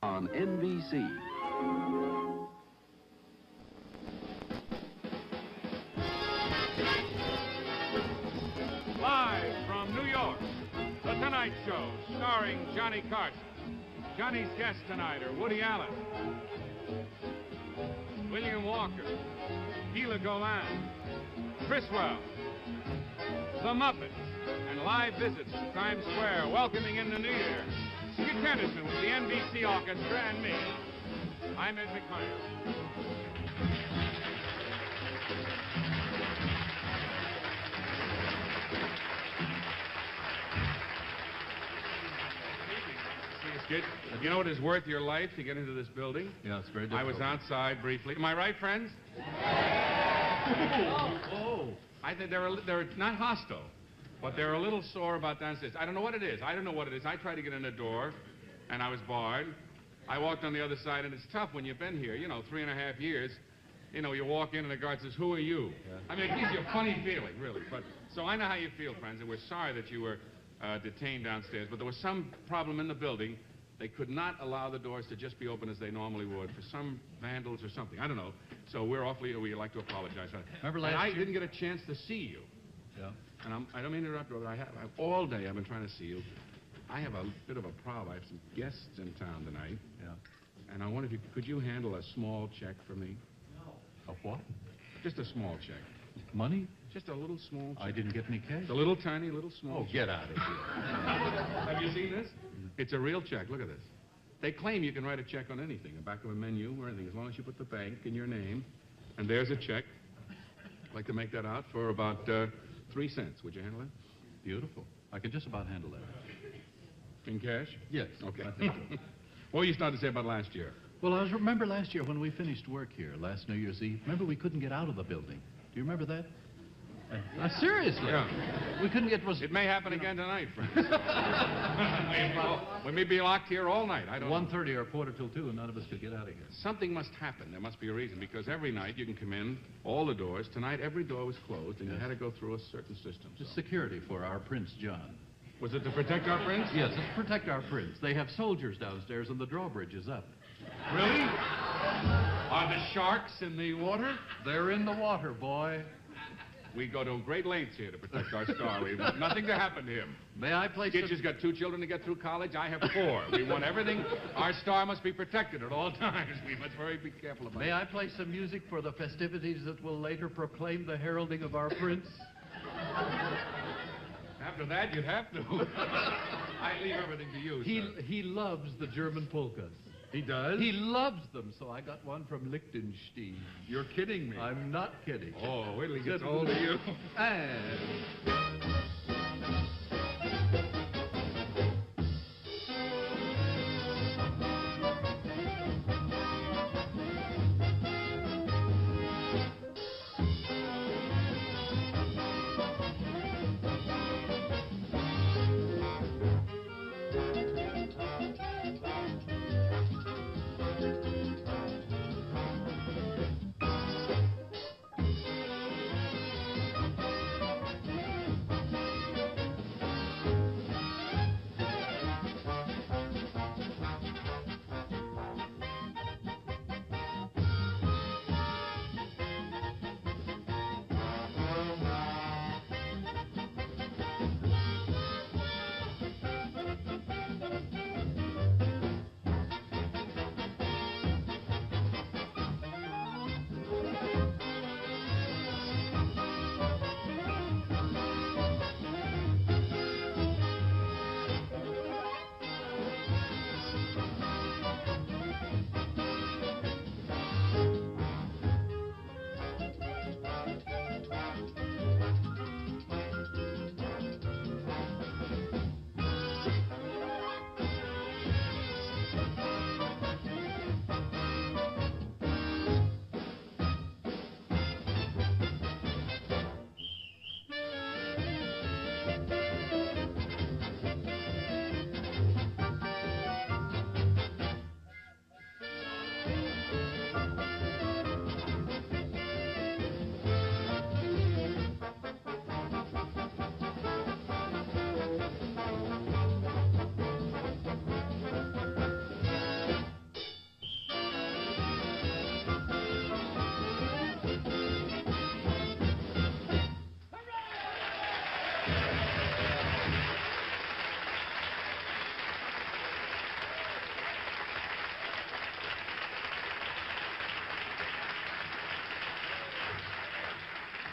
on NBC. Live from New York, The Tonight Show, starring Johnny Carson. Johnny's guests tonight are Woody Allen, William Walker, Gila Golan, Criswell, The Muppets, and live visits to Times Square, welcoming in the new year, Skip Henderson with the NBC Orchestra and me. I'm Ed McMahon. You know it is worth your life to get into this building? Yeah, it's very difficult. I was outside briefly. Am I right, friends? Oh. I think they're not hostile, but they're a little sore about downstairs. I don't know what it is. I don't know what it is. I tried to get in the door, and I was barred. I walked on the other side, and it's tough when you've been here, 3.5 years. You walk in, and the guard says, "Who are you?" Yeah. I mean, it gives you a funny feeling, really. But so I know how you feel, friends, and we're sorry that you were detained downstairs. But there was some problem in the building. They could not allow the doors to just be open as they normally would for some vandals or something. I don't know. So we'd like to apologize for that. Remember last I year? didn't get a chance to see you. Yeah. And I don't mean to interrupt you, but all day I've been trying to see you. I have a bit of a problem. I have some guests in town tonight. Yeah. And I wonder if could you handle a small check for me? A what? Just a small check. Money? Just a little small check. I didn't get any cash. A little tiny, little small Oh, check. get out of here. Have you seen this? It's a real check. Look at this. They claim you can write a check on anything, the back of a menu or anything, as long as you put the bank in your name. And there's a check. I'd like to make that out for about 3 cents. Would you handle it? Beautiful. I can just about handle that. In cash? Yes. Okay. I think so. What were you starting to say about last year? Well, remember last year when we finished work here, last New Year's Eve? Remember we couldn't get out of the building? Do you remember that? Seriously. Yeah. We couldn't get... It may happen again tonight, friends. We may be locked here all night. I don't know. 1:30 or 1:45 and none of us could get out of here. Something must happen. There must be a reason, because every night you can come in, all the doors. Tonight, every door was closed, and you had to go through a certain system. It's security for our Prince John. Was it to protect our prince? Yes, it's to protect our prince. They have soldiers downstairs, and the drawbridge is up. Really? Are the sharks in the water? They're in the water, boy. We go to great lengths here to protect our star. We want nothing to happen to him. May I place Gitch has got 2 children to get through college. I have 4. We want everything. Our star must be protected at all times. We must be careful about it. May I play some music for the festivities that will later proclaim the heralding of our prince? After that, you'd have to. I leave everything to you, sir. He loves the German polkas. He does? He loves them, so I got one from Liechtenstein. You're kidding me. I'm not kidding. Oh, wait till he gets hold of you. And...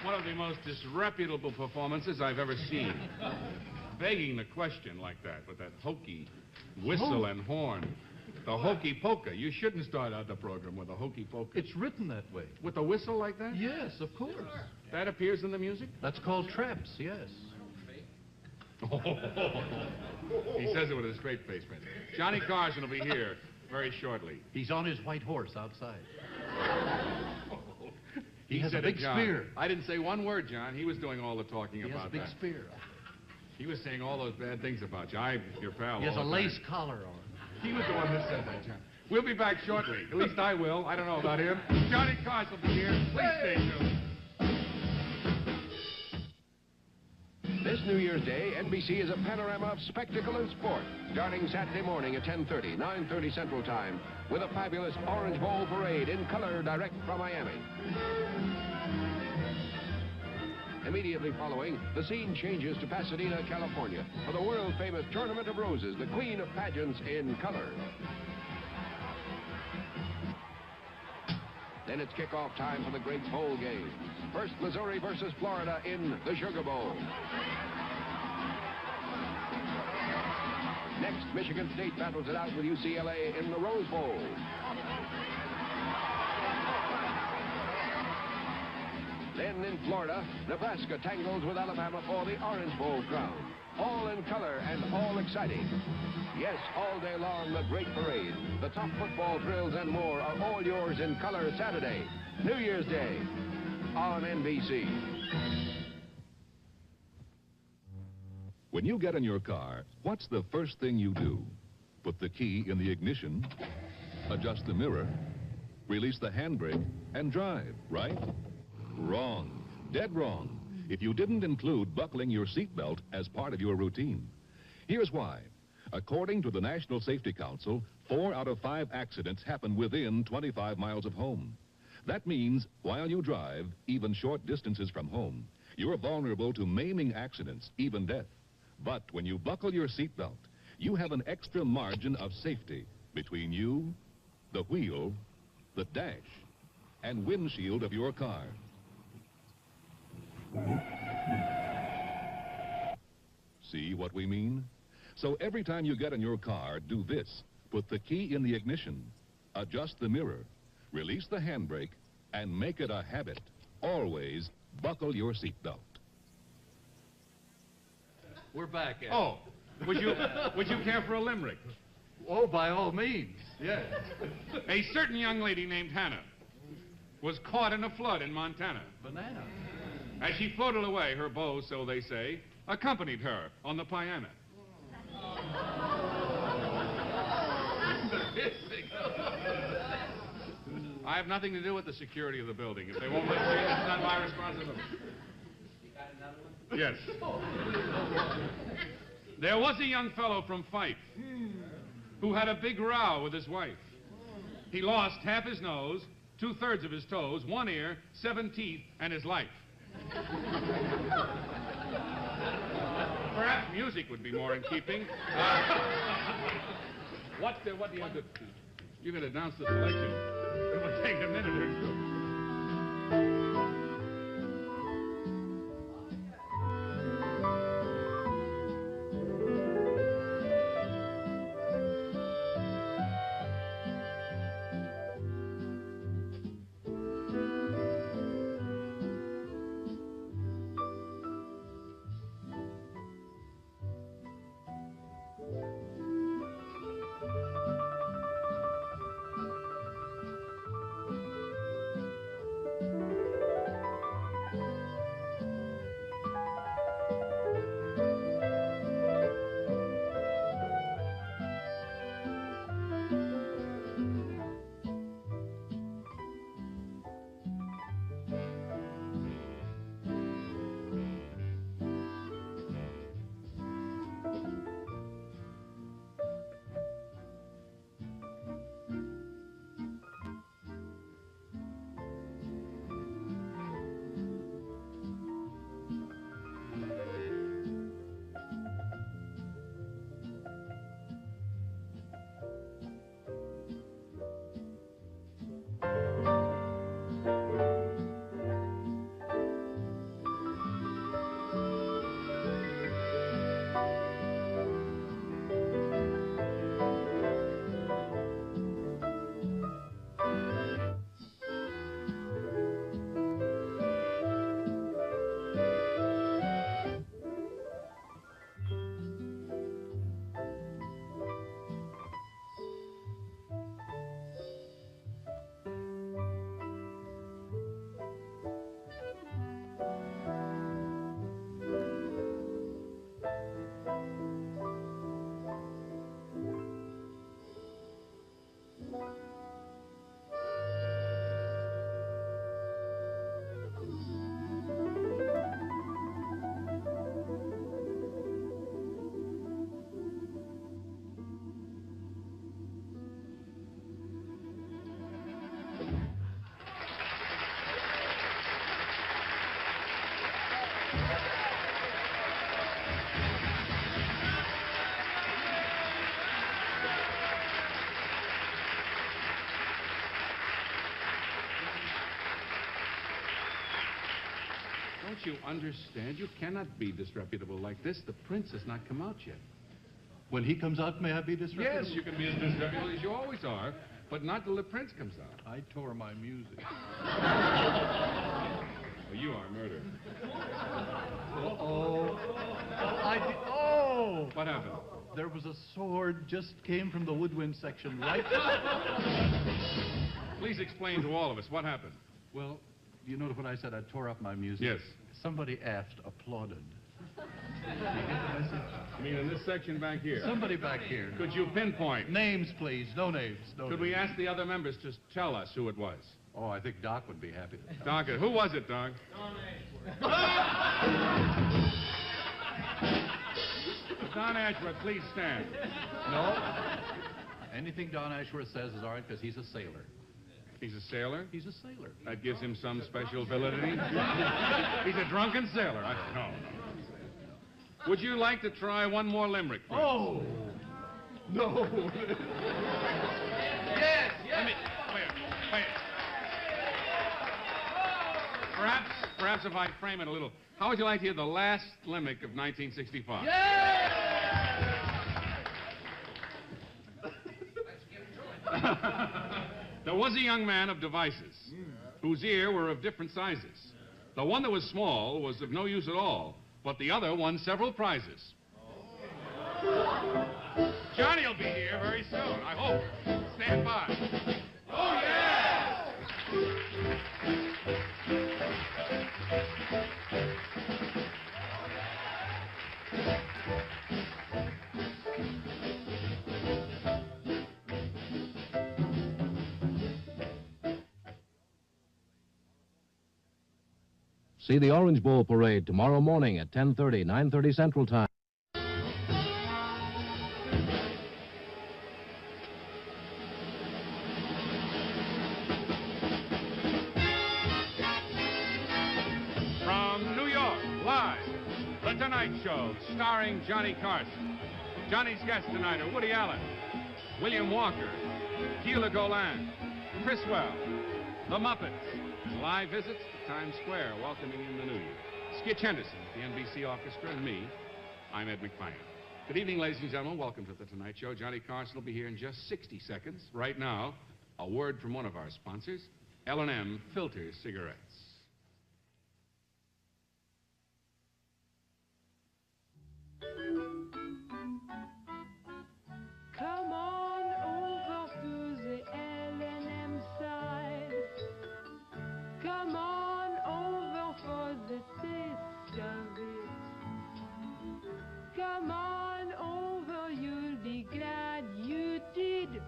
One of the most disreputable performances I've ever seen. Begging the question like that with that hokey whistle and horn. The hokey polka. You shouldn't start out the program with a hokey polka. It's written that way. With a whistle like that? Yes, of course. That appears in the music? That's called traps, yes. He says it with a straight face, man. Johnny Carson will be here very shortly. He's on his white horse outside. He has a said big it, John. spear. I didn't say one word, John. He was doing all the talking He has about a big that. spear. He was saying all those bad things about you. I'm your pal. He has a all the lace time. collar on. He was the one that said that, John. We'll be back shortly. At least I will. I don't know about him. Johnny Carson will be here. Please stay tuned. This New Year's Day, NBC is a panorama of spectacle and sport, starting Saturday morning at 10:30, 9:30 Central Time, with a fabulous Orange Bowl parade in color direct from Miami. Immediately following, the scene changes to Pasadena, California, for the world-famous Tournament of Roses, the queen of pageants in color. Then it's kickoff time for the great bowl game. First, Missouri versus Florida in the Sugar Bowl. Next, Michigan State battles it out with UCLA in the Rose Bowl. Then in Florida, Nebraska tangles with Alabama for the Orange Bowl crown. All in color and all exciting. Yes, all day long, the great parade, the top football thrills and more are all yours in color Saturday, New Year's Day, on NBC. When you get in your car, what's the first thing you do? Put the key in the ignition, adjust the mirror, release the handbrake, and drive, right? Wrong. Dead wrong. If you didn't include buckling your seatbelt as part of your routine. Here's why. According to the National Safety Council, 4 out of 5 accidents happen within 25 miles of home. That means while you drive, even short distances from home, you're vulnerable to maiming accidents, even death. But when you buckle your seatbelt, you have an extra margin of safety between you, the wheel, the dash, and windshield of your car. See what we mean? So every time you get in your car, do this. Put the key in the ignition, adjust the mirror, release the handbrake, and make it a habit. Always buckle your seatbelt. We're back, Ed. Oh, would you care for a limerick? Oh, by all means, yes. A certain young lady named Hannah was caught in a flood in Montana. Banana. As she floated away, her beau, so they say, accompanied her on the piano. I have nothing to do with the security of the building. If they won't let me in, it's not my responsibility. You got another one? Yes. There was a young fellow from Fife who had a big row with his wife. He lost half his nose, 2/3 of his toes, 1 ear, 7 teeth, and his life. Perhaps music would be more in keeping. What do you have to... You can announce the selection. It will take a minute or two. you understand? You cannot be disreputable like this. The prince has not come out yet. When he comes out, may I be disreputable? Yes, you can be as disreputable as you always are, but not till the prince comes out. I tore my music. Well, you are murder. Oh. What happened? There was a sword just came from the woodwind section, right? Please explain to all of us what happened. Well, you notice when I said I tore up my music? Yes. Somebody aft applauded. You mean in this section back here? Somebody back here. Could you pinpoint? Names, please. No names. No Could names. we ask the other members to tell us who it was? Oh, I think Doc would be happy. Doc, who was it, Doc? Don Ashworth, please stand. No. Anything Don Ashworth says is all right because he's a sailor. He's a sailor? He's a sailor. That gives him some special validity? He's a drunken sailor. No. Would you like to try one more limerick, Prince? Oh! No. Yes. Wait. Perhaps if I frame it a little. How would you like to hear the last limerick of 1965? There was a young man of devices, whose ear were of different sizes. The one that was small was of no use at all, but the other won several prizes. Johnny will be here very soon, I hope. Stand by. Oh, yeah! See the Orange Bowl Parade tomorrow morning at 10:30, 9:30 Central Time. From New York, live, The Tonight Show, starring Johnny Carson. Johnny's guests tonight are Woody Allen, William Walker, Gila Golan, Criswell, The Muppets, and live visits to Times Square welcoming in the new year. Skitch Henderson, the NBC Orchestra, and me, I'm Ed McMahon. Good evening, ladies and gentlemen. Welcome to The Tonight Show. Johnny Carson will be here in just 60 seconds. Right now, a word from one of our sponsors, L&M Filter Cigarettes. Come on over to the L&M side. Come on over for the taste of it. Come on over, you'll be glad you did.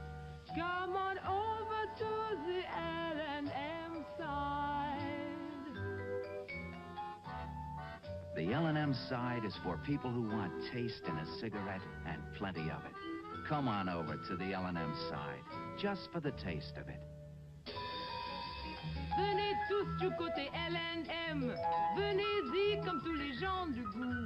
Come on over to the L&M side. The L&M side is for people who want taste in a cigarette and plenty of it. Come on over to the L&M side, just for the taste of it. Venez tous du côté L&M. Venez-y comme tous les gens du goût.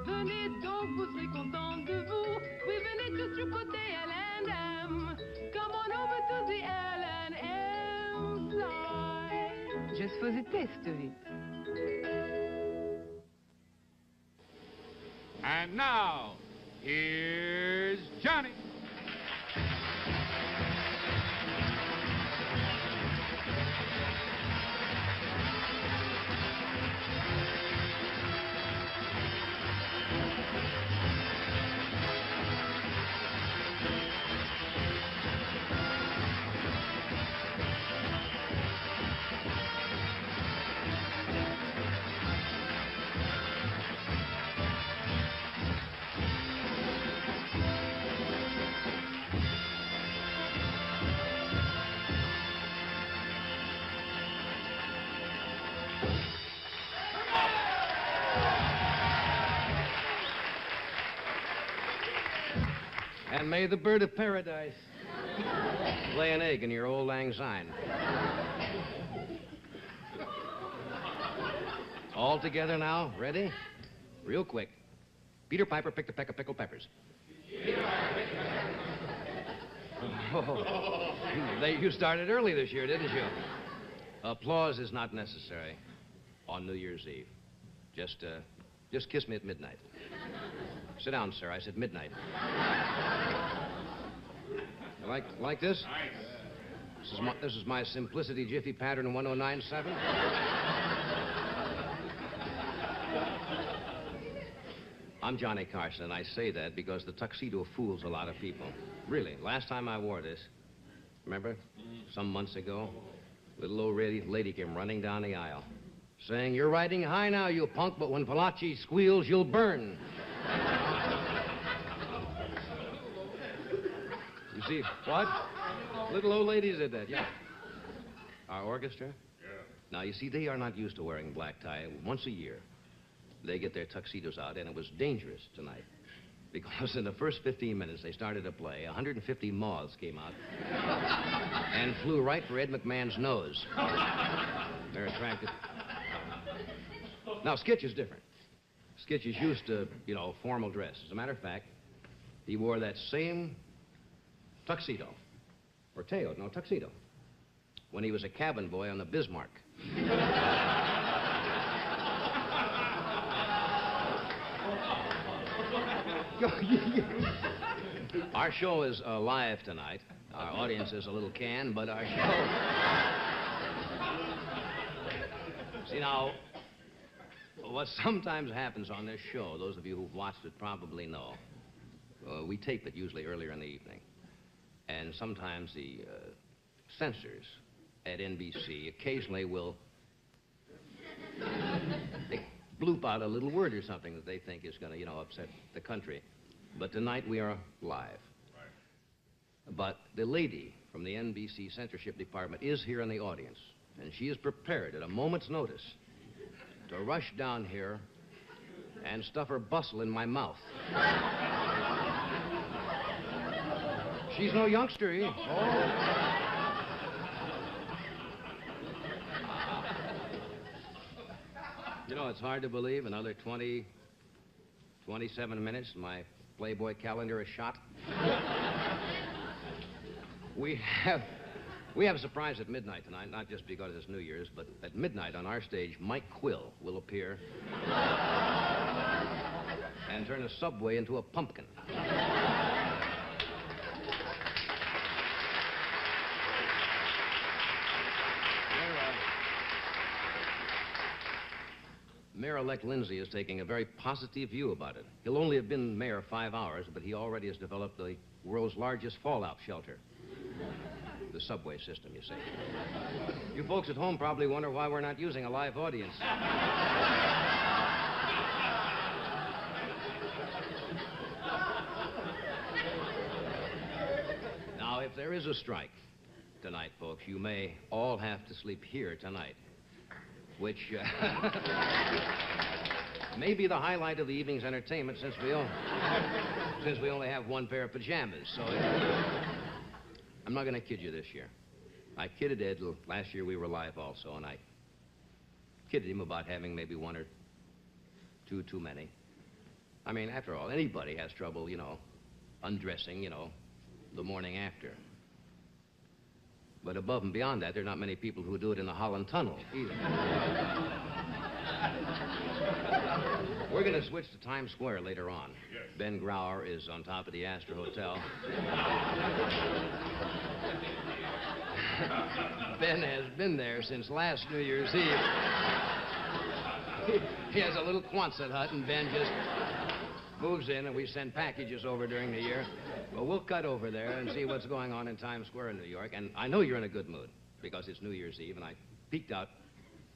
Venez donc, vous serez contents de vous. Oui, venez tous du côté L&M. Come on over to the L&M side. Just for the taste of it. And now, here's Johnny. And may the bird of paradise lay an egg in your old lang syne. All together now, ready? Real quick. Peter Piper picked a peck of pickled peppers. Oh, you started early this year, didn't you? Applause is not necessary on New Year's Eve. Just kiss me at midnight. Sit down, sir. I said midnight. You like this? Nice. This is my Simplicity Jiffy pattern 1097. I'm Johnny Carson, and I say that because the tuxedo fools a lot of people. Really, last time I wore this, remember? Some months ago, little old lady came running down the aisle, saying, "You're riding high now, you punk, but when Valachi squeals, you'll burn." You see, what? Little old lady did that, yeah. Our orchestra? Yeah. Now, you see, they are not used to wearing black tie. Once a year, they get their tuxedos out, and it was dangerous tonight. Because in the first 15 minutes they started to play, 150 moths came out and flew right for Ed McMahon's nose. They're attracted. Now, Skitch is different. Skitch is used to, formal dress. As a matter of fact, he wore that same tuxedo. Or tail, no, tuxedo. When he was a cabin boy on the Bismarck. Our show is live tonight. Our audience is a little canned, but our show... See, now, what sometimes happens on this show, those of you who've watched it probably know, we tape it usually earlier in the evening. And sometimes the censors at NBC occasionally will they bloop out a little word or something that they think is going to, upset the country. But tonight we are live. Right. But the lady from the NBC censorship department is here in the audience, and she is prepared at a moment's notice to rush down here and stuff her bustle in my mouth. She's no youngster, eh? Oh. It's hard to believe another 27 minutes and my Playboy calendar is shot. We have a surprise at midnight tonight, not just because it's New Year's, but at midnight on our stage, Mike Quill will appear and turn a subway into a pumpkin. Mayor-elect Lindsay is taking a very positive view about it. He'll only have been mayor 5 hours, but he already has developed the world's largest fallout shelter. The subway system, you see. You folks at home probably wonder why we're not using a live audience. Now, if there is a strike tonight, folks, you may all have to sleep here tonight. Which may be the highlight of the evening's entertainment since we only have one pair of pajamas. So I'm not going to kid you this year. I kidded Ed last year we were live also, and I kidded him about having maybe one or two too many. I mean, after all, anybody has trouble, undressing, the morning after. But above and beyond that, there are not many people who do it in the Holland Tunnel, either. We're going to switch to Times Square later on. Yes. Ben Grauer is on top of the Astor Hotel. Ben has been there since last New Year's Eve. He has a little Quonset hut, and Ben just moves in, and we send packages over during the year. Well, we'll cut over there and see what's going on in Times Square in New York. And I know you're in a good mood because it's New Year's Eve, and I peeked out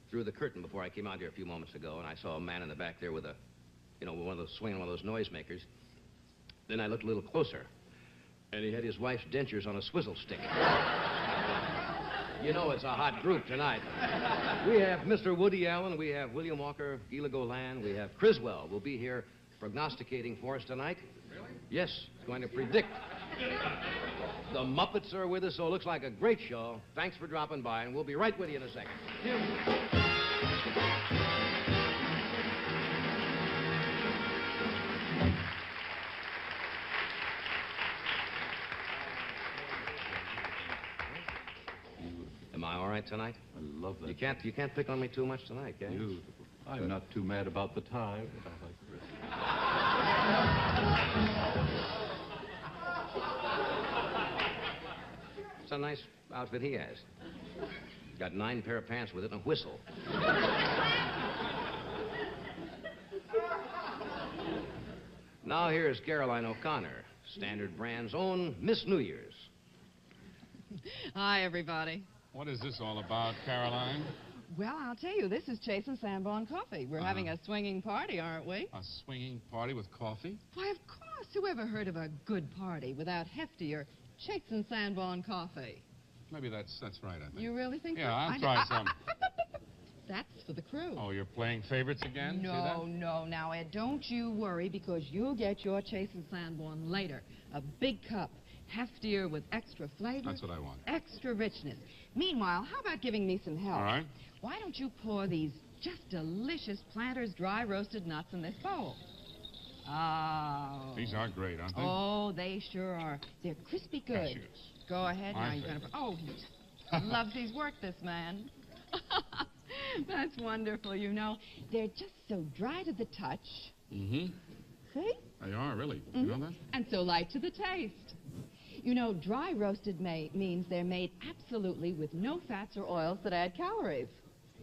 through the curtain before I came out here a few moments ago, and I saw a man in the back there with swinging one of those noisemakers. Then I looked a little closer, and he had his wife's dentures on a swizzle stick. It's a hot group tonight. We have Mr. Woody Allen, we have William Walker, Gila Golan, we have Criswell will be here prognosticating for us tonight. Really? Yes, he's going to predict. The Muppets are with us, so it looks like a great show. Thanks for dropping by, and we'll be right with you in a second. Am I all right tonight? I love that. You can't pick on me too much tonight, can you? Beautiful. I'm not too mad about the tie, but I like the rest. It's a nice outfit he has. Got 9 pair of pants with it and a whistle. Now here's Caroline O'Connor, Standard Brand's own Miss New Year's. Hi, everybody. What is this all about, Caroline? Well, I'll tell you, this is Chase and Sanborn Coffee. We're having a swinging party, aren't we? A swinging party with coffee? Why, of course. Who ever heard of a good party without heftier Chase and Sanborn Coffee? Maybe that's right, I think. You really think so? Yeah, I'll try some. That's for the crew. Oh, you're playing favorites again? See that? No. Now, Ed, don't you worry, because you'll get your Chase and Sanborn later. A big cup, heftier with extra flavor. That's what I want. Extra richness. Meanwhile, how about giving me some help? All right. Why don't you pour these just delicious Planters dry roasted nuts in this bowl? Oh. These are great, aren't they? Oh, they sure are. They're crispy good. Cashews. Go ahead. My Now you're going to... Oh, he loves his work, this man. That's wonderful, you know. They're just so dry to the touch. Mm-hmm. See? They are, really. You know that? And so light to the taste. You know, dry roasted means they're made absolutely with no fats or oils that add calories.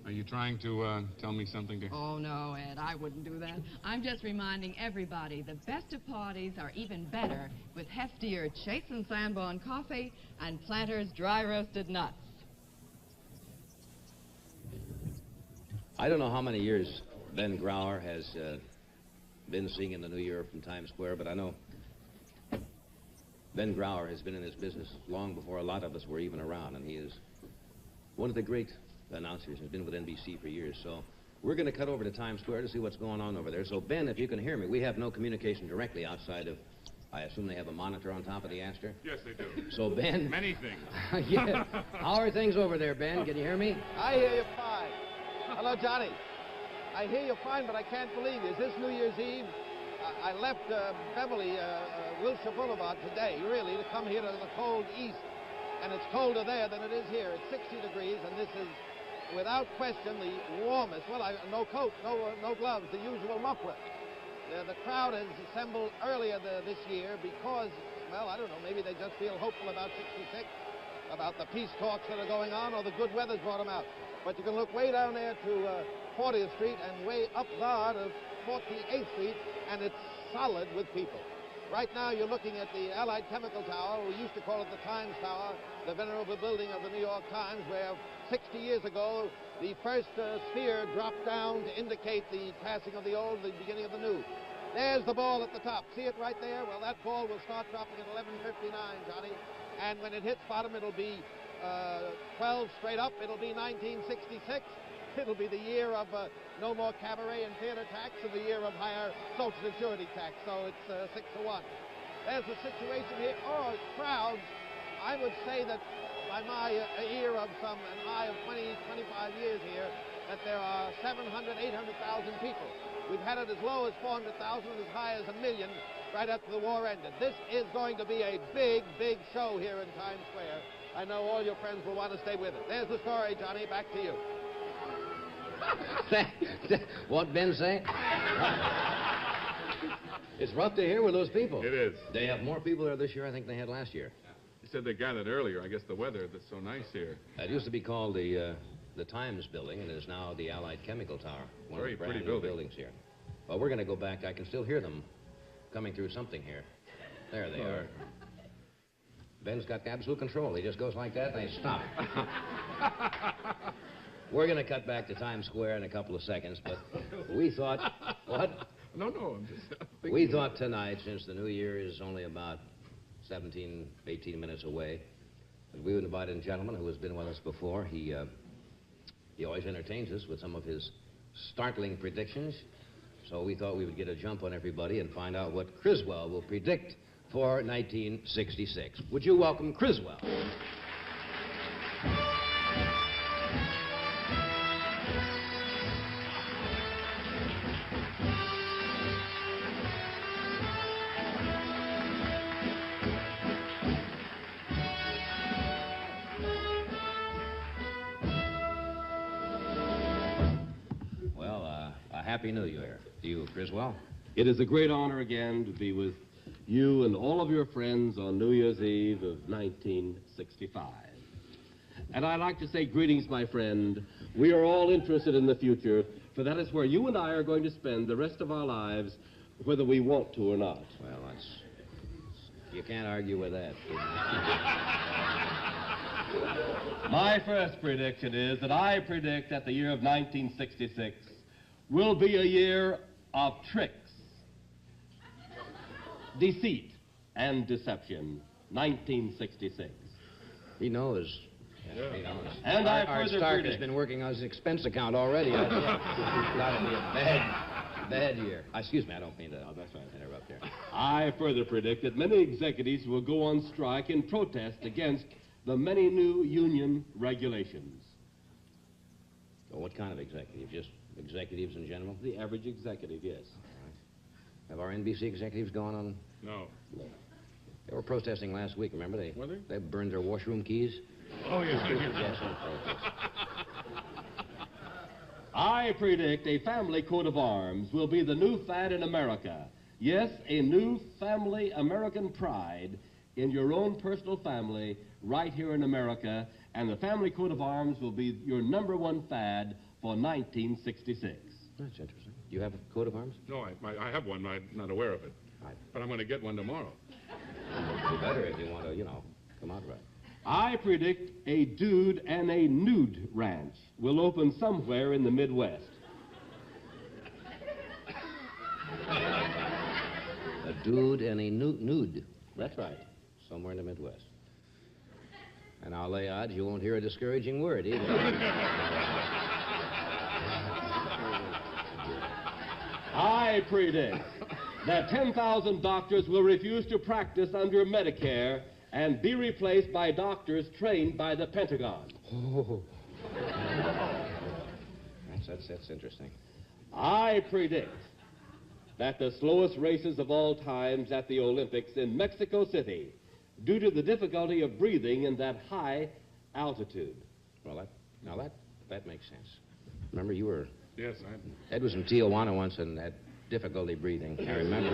Are you trying to tell me something, dear? Oh, no, Ed, I wouldn't do that. I'm just reminding everybody the best of parties are even better with heftier Chase and Sanborn coffee and Planters dry roasted nuts. I don't know how many years Ben Grauer has been singing the New Year from Times Square, but I know Ben Grauer has been in this business long before a lot of us were even around, and he is one of the great announcers. He's been with NBC for years, so we're going to cut over to Times Square to see what's going on over there. So, Ben, if you can hear me, we have no communication directly outside of, I assume they have a monitor on top of the Astor? Yes, they do. So, Ben... Many things. Yeah. How are things over there, Ben? Can you hear me? I hear you fine. Hello, Johnny. I hear you fine, but I can't believe it. Is this New Year's Eve? I left Beverly, Wilshire Boulevard today, really, to come here to the cold east. And it's colder there than it is here. It's 60 degrees, and this is, without question, the warmest. Well, no coat, no gloves, the usual muffler. The crowd has assembled earlier this year because, well, I don't know, maybe they just feel hopeful about 66, about the peace talks that are going on, or the good weather's brought them out. But you can look way down there to 40th Street and way up there to 48th Street, and it's solid with people. Right now, you're looking at the Allied Chemical Tower. We used to call it the Times Tower, the venerable building of the New York Times, where 60 years ago, the first sphere dropped down to indicate the passing of the old, the beginning of the new. There's the ball at the top. See it right there? Well, that ball will start dropping at 11:59, Johnny. And when it hits bottom, it'll be 12 straight up. It'll be 1966. It'll be the year of no more cabaret and theater tax, and the year of higher social security tax. So it's 6 to 1. There's the situation here. Oh, crowds. I would say that by my ear of an eye of 20, 25 years here, that there are 700, 800,000 people. We've had it as low as 400,000, as high as 1 million right after the war ended. This is going to be a big, big show here in Times Square. I know all your friends will want to stay with it. There's the story, Johnny. Back to you. What Ben say? It's rough to hear with those people. It is. They have more people there this year, I think, than they had last year. You said they gathered earlier. I guess the weather that's so nice here. It used to be called the Times Building, and it is now the Allied Chemical Tower. One Very of the brand pretty new building. buildings here. Well, we're going to go back. I can still hear them coming through something here. There they are. Ben's got absolute control. He just goes like that, and they stop. We're going to cut back to Times Square in a couple of seconds, but we thought... What? No, I'm just... We thought tonight, since the New Year is only about 17, 18 minutes away, that we would invite a gentleman who has been with us before. He always entertains us with some of his startling predictions. So we thought we would get a jump on everybody and find out what Criswell will predict for 1966. Would you welcome Criswell? Happy New Year to you, Griswold. It is a great honor again to be with you and all of your friends on New Year's Eve of 1965. And I'd like to say greetings, my friend. We are all interested in the future, for that is where you and I are going to spend the rest of our lives, whether we want to or not. Well, you can't argue with that. My first prediction is that I predict that the year of 1966 will be a year of tricks, deceit, and deception. 1966. He knows. Yeah, he knows. And Art Stark has been working on his expense account already. It's got to be a bad year. Excuse me, I don't mean to interrupt here. I further predict that many executives will go on strike in protest against the many new union regulations. Well, what kind of executive? Just executives in general? The average executive, yes. Have our NBC executives gone on? No. They were protesting last week, remember? Were they? They burned their washroom keys. Oh, yes. Yes, in protest. I predict a family coat of arms will be the new fad in America. Yes, a new family American pride in your own personal family right here in America, and the family coat of arms will be your #1 fad for 1966. That's interesting. You have a coat of arms? No, I have one. I'm not aware of it. But I'm going to get one tomorrow. It'd be better if you want to, come out right. I predict a dude and a nude ranch will open somewhere in the Midwest. A dude and a nude. That's right. Somewhere in the Midwest. And I'll lay odds you won't hear a discouraging word either. I predict that 10,000 doctors will refuse to practice under Medicare and be replaced by doctors trained by the Pentagon. Oh. That's interesting. I predict that the slowest races of all times at the Olympics in Mexico City, due to the difficulty of breathing in that high altitude. Well, that makes sense. Remember, you were... Yes, Ed was in Tijuana once and had difficulty breathing. I remember.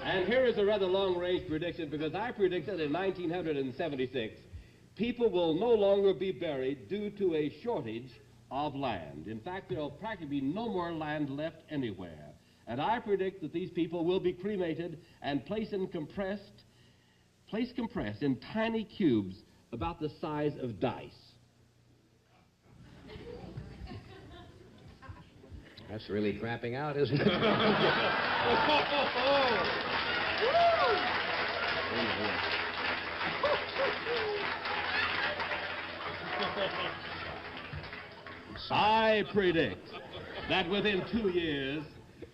And here is a rather long-range prediction, because I predict that in 1976, people will no longer be buried due to a shortage of land. In fact, there will practically be no more land left anywhere. And I predict that these people will be cremated and placed compressed in tiny cubes about the size of dice. That's really crapping out, isn't it? I predict that within 2 years,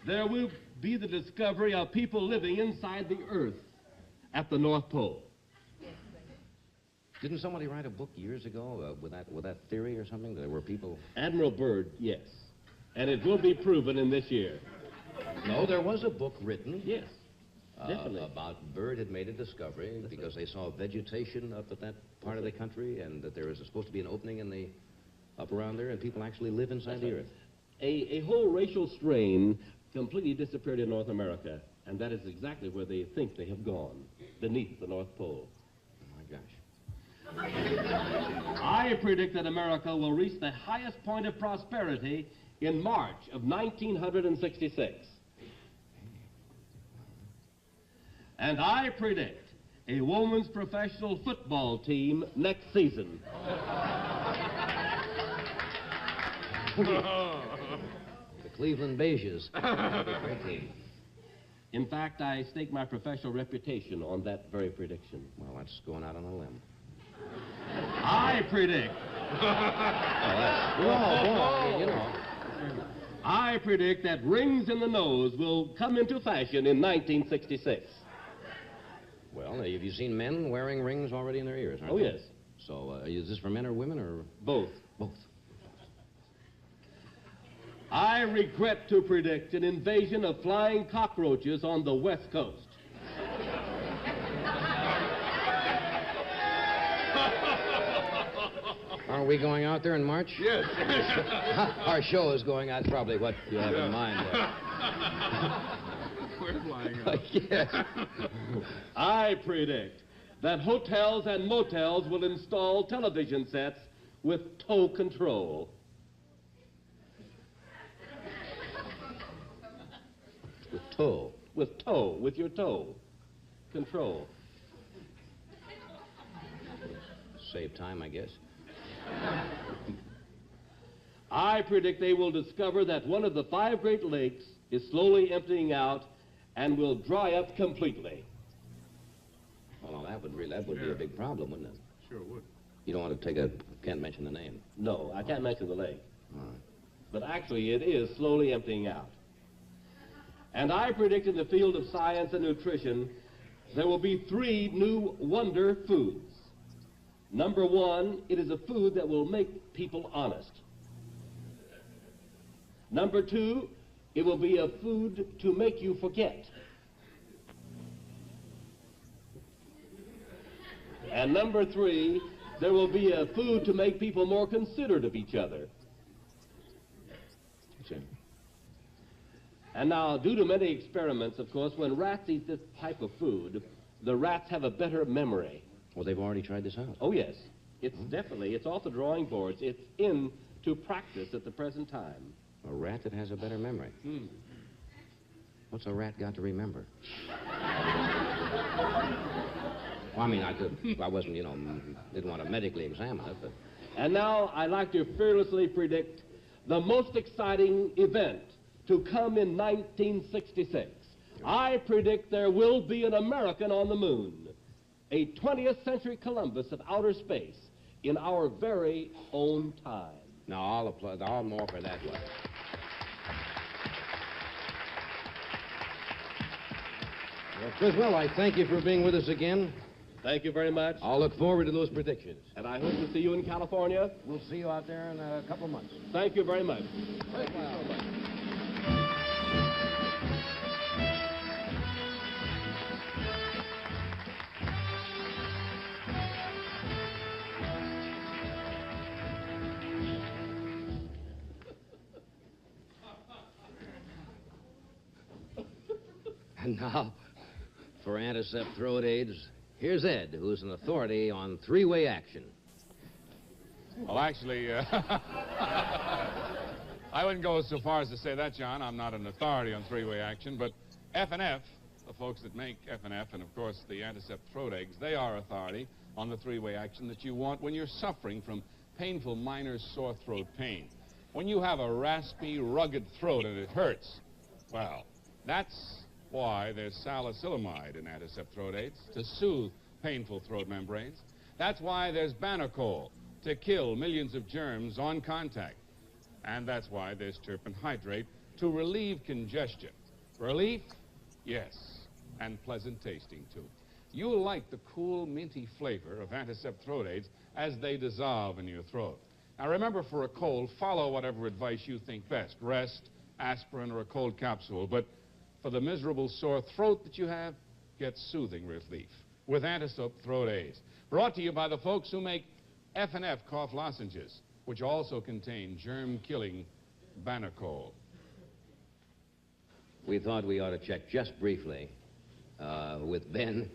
there will be the discovery of people living inside the Earth at the North Pole. Didn't somebody write a book years ago with that theory or something? There were people... Admiral Byrd, yes. And it will be proven in this year. No, there was a book written. Yes, definitely. About Byrd had made a discovery because they saw vegetation up at that part of the country, and that there was supposed to be an opening in the up around there, and people actually live inside the Earth. A whole racial strain completely disappeared in North America, and that is exactly where they think they have gone, beneath the North Pole. Oh, my gosh. I predict that America will reach the highest point of prosperity in March of 1966. And I predict a women's professional football team next season. The Cleveland Beiges. Great team. In fact, I stake my professional reputation on that very prediction. Well, that's going out on a limb. I predict. I predict that rings in the nose will come into fashion in 1966. Well, have you seen men wearing rings already in their ears? Oh, yes. So, is this for men or women, or...? Both. Both. I regret to predict an invasion of flying cockroaches on the West Coast. Are we going out there in March? Yes. Our show is going out. That's probably what you have in mind there. We're flying out. Yes. I predict that hotels and motels will install television sets with tow control. With toe. With toe, with your toe. Control. Save time, I guess. I predict they will discover that one of the 5 Great Lakes is slowly emptying out and will dry up completely. Well, that would be a big problem, wouldn't it? Sure would. You don't want to can't mention the name. No, I can't mention the lake. All right. But actually, it is slowly emptying out. And I predict in the field of science and nutrition, there will be 3 new wonder foods. Number 1, it is a food that will make people honest. Number 2, it will be a food to make you forget. And number 3, there will be a food to make people more considerate of each other. And now, due to many experiments, of course, when rats eat this type of food, the rats have a better memory. Well, they've already tried this out. Oh, yes. It's definitely, it's off the drawing boards. It's into practice at the present time. A rat that has a better memory. What's a rat got to remember? Well, I mean, I wasn't, didn't want to medically examine it, but... And now, I'd like to fearlessly predict the most exciting event to come in 1966. I predict there will be an American on the moon, a 20th century Columbus of outer space in our very own time. Now, all more for that one. Well, Criswell, I thank you for being with us again. Thank you very much. I'll look forward to those predictions. And I hope to see you in California. We'll see you out there in a couple of months. Thank you very much. Thank you so much. And now, for antiseptic throat aids, here's Ed, who's an authority on 3-way action. Well, actually, I wouldn't go so far as to say that, John. I'm not an authority on 3-way action, but F&F, the folks that make F&F, and of course the antiseptic throat eggs, they are authority on the 3-way action that you want when you're suffering from painful minor sore throat pain. When you have a raspy, rugged throat and it hurts, well, that's why there's salicylamide in antiseptic throat aids, to soothe painful throat membranes. That's why there's Banacol, to kill millions of germs on contact. And that's why there's terpene hydrate, to relieve congestion. Relief? Yes. And pleasant tasting, too. You'll like the cool, minty flavor of antiseptic throat aids as they dissolve in your throat. Now, remember, for a cold, follow whatever advice you think best. Rest, aspirin, or a cold capsule. But for the miserable sore throat that you have, get soothing relief with antiseptic throat aids. Brought to you by the folks who make F&F cough lozenges, which also contain germ-killing Banacol. We thought we ought to check just briefly with Ben,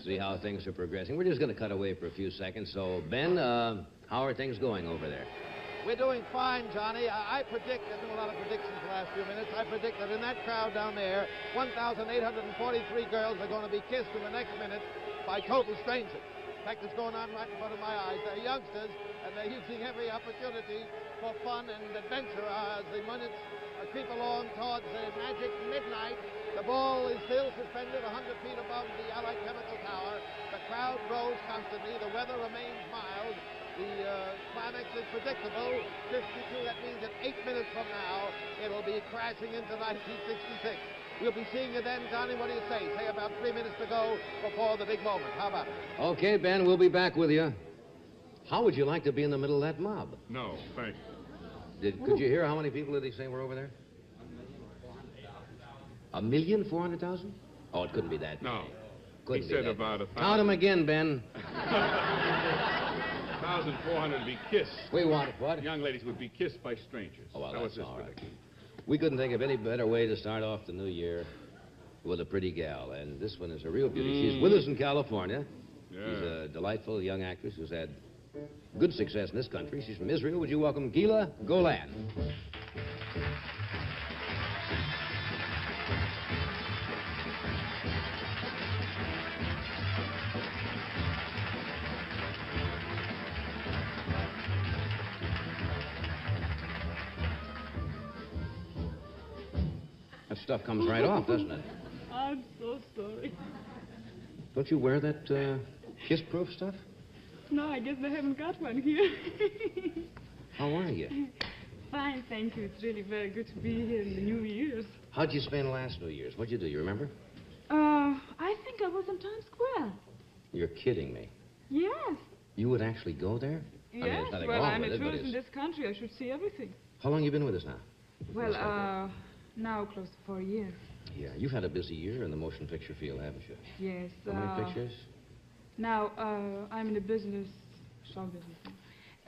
see how things are progressing. We're just going to cut away for a few seconds. So, Ben, how are things going over there? We're doing fine, Johnny. I predict, I do a lot of predictions the last few minutes. I predict that in that crowd down there, 1,843 girls are going to be kissed in the next minute by total strangers. In fact, it's going on right in front of my eyes. They're youngsters, and they're using every opportunity for fun and adventure as the minutes creep along towards the magic midnight. The ball is still suspended 100 feet above the Allied Chemical Tower. The crowd grows constantly. The weather remains mild. The climax is predictable. 52, that means that 8 minutes from now, it'll be crashing into 1966. We'll be seeing you then, Johnny. What do you say? Say about 3 minutes to go before the big moment. How about it? Okay, Ben, we'll be back with you. How would you like to be in the middle of that mob? No, thank you. Could you hear how many people did he say were over there? 1,400,000? Oh, it couldn't be that. No. Couldn't he be said that. about 1,000. Count them again, Ben. 1,400 to be kissed. We want what? Young ladies would be kissed by strangers. Oh, well, That was that's this all right. particular. We couldn't think of any better way to start off the new year with a pretty gal, and this one is a real beauty. She's with us in California. Yeah. She's a delightful young actress who's had good success in this country. She's from Israel. Would you welcome Gila Golan? That stuff comes right off, doesn't it? I'm so sorry. Don't you wear that kiss-proof stuff? No, I guess they haven't got one here. How are you? Fine, thank you. It's really very good to be here in the New Year's. How'd you spend last New Year's? What'd you do? You remember? I think I was in Times Square. You're kidding me. Yes. You would actually go there? I mean, Yes. there's nothing Well, wrong I'm with a it, but tourist in it's... this country. I should see everything. How long you been with us now? Well, now close to 4 years. Yeah, you've had a busy year in the motion picture field, haven't you? Yes. How many pictures? Now, I'm in the business, show business,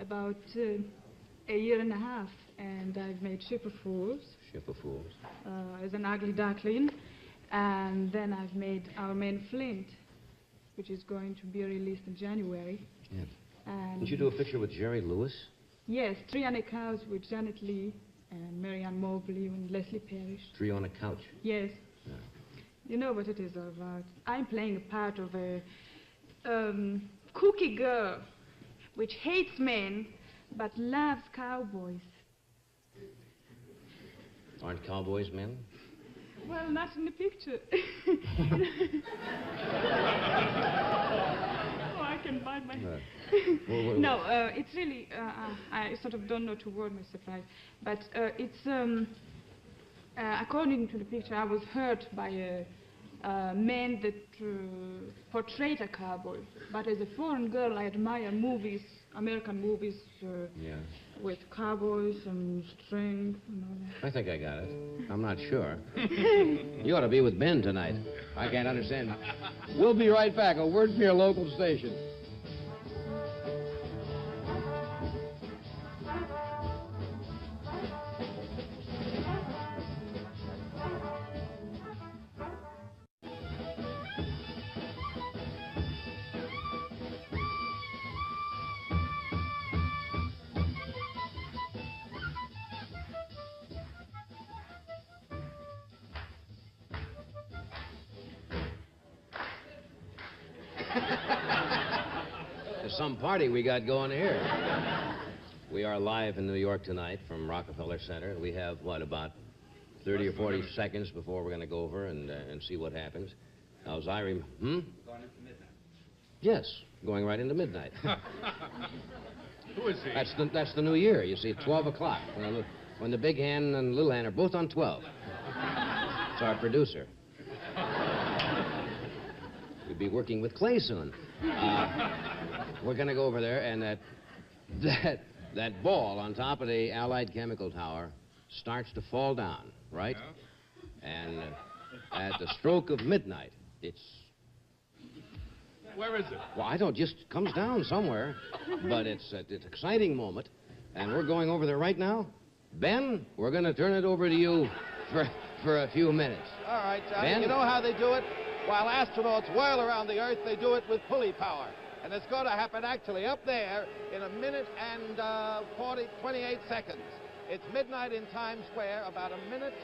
about a year and a half, and I've made Ship of Fools. Ship of Fools. As an ugly duckling, and then I've made Our Man Flint, which is going to be released in January. Yeah. And Did you do a picture with Jerry Lewis? yes, 3 on a Couch with Janet Leigh and Marianne Mobley and Leslie Parrish. 3 on a Couch. Yes. Yeah. You know what it is all about. I'm playing a part of a cookie girl which hates men but loves cowboys. Aren't cowboys men? Well, not in the picture. Oh, I can bite my head. No, it's really, I sort of don't know to word my surprise, but it's, according to the picture, I was hurt by a man that portrayed a cowboy. But as a foreign girl, I admire movies, American movies, Yeah. with cowboys and strength and all that. I think I got it. I'm not sure. You ought to be with Ben tonight. I can't understand. We'll be right back. A word from your local station. There's some party we got going here. We are live in New York tonight from Rockefeller Center. We have, what, about 30 or 40 seconds before we're going to go over and see what happens. Now, as I Going into midnight. Yes, going right into midnight. Who is he? That's the new year, you see, 12 o'clock. When the big hand and little hand are both on 12. It's our producer. We'll be working with Clay soon. We're going to go over there, and that ball on top of the Allied Chemical Tower starts to fall down, right? Yeah. And at the stroke of midnight, it's... Where is it? Well, I don't, just comes down somewhere, but it's an exciting moment, and we're going over there right now. Ben, we're going to turn it over to you for a few minutes. All right, Johnny. Ben? You know how they do it? While astronauts whirl around the Earth, they do it with pulley power. And it's going to happen actually up there in a minute and 28 seconds. It's midnight in Times Square, about a minute,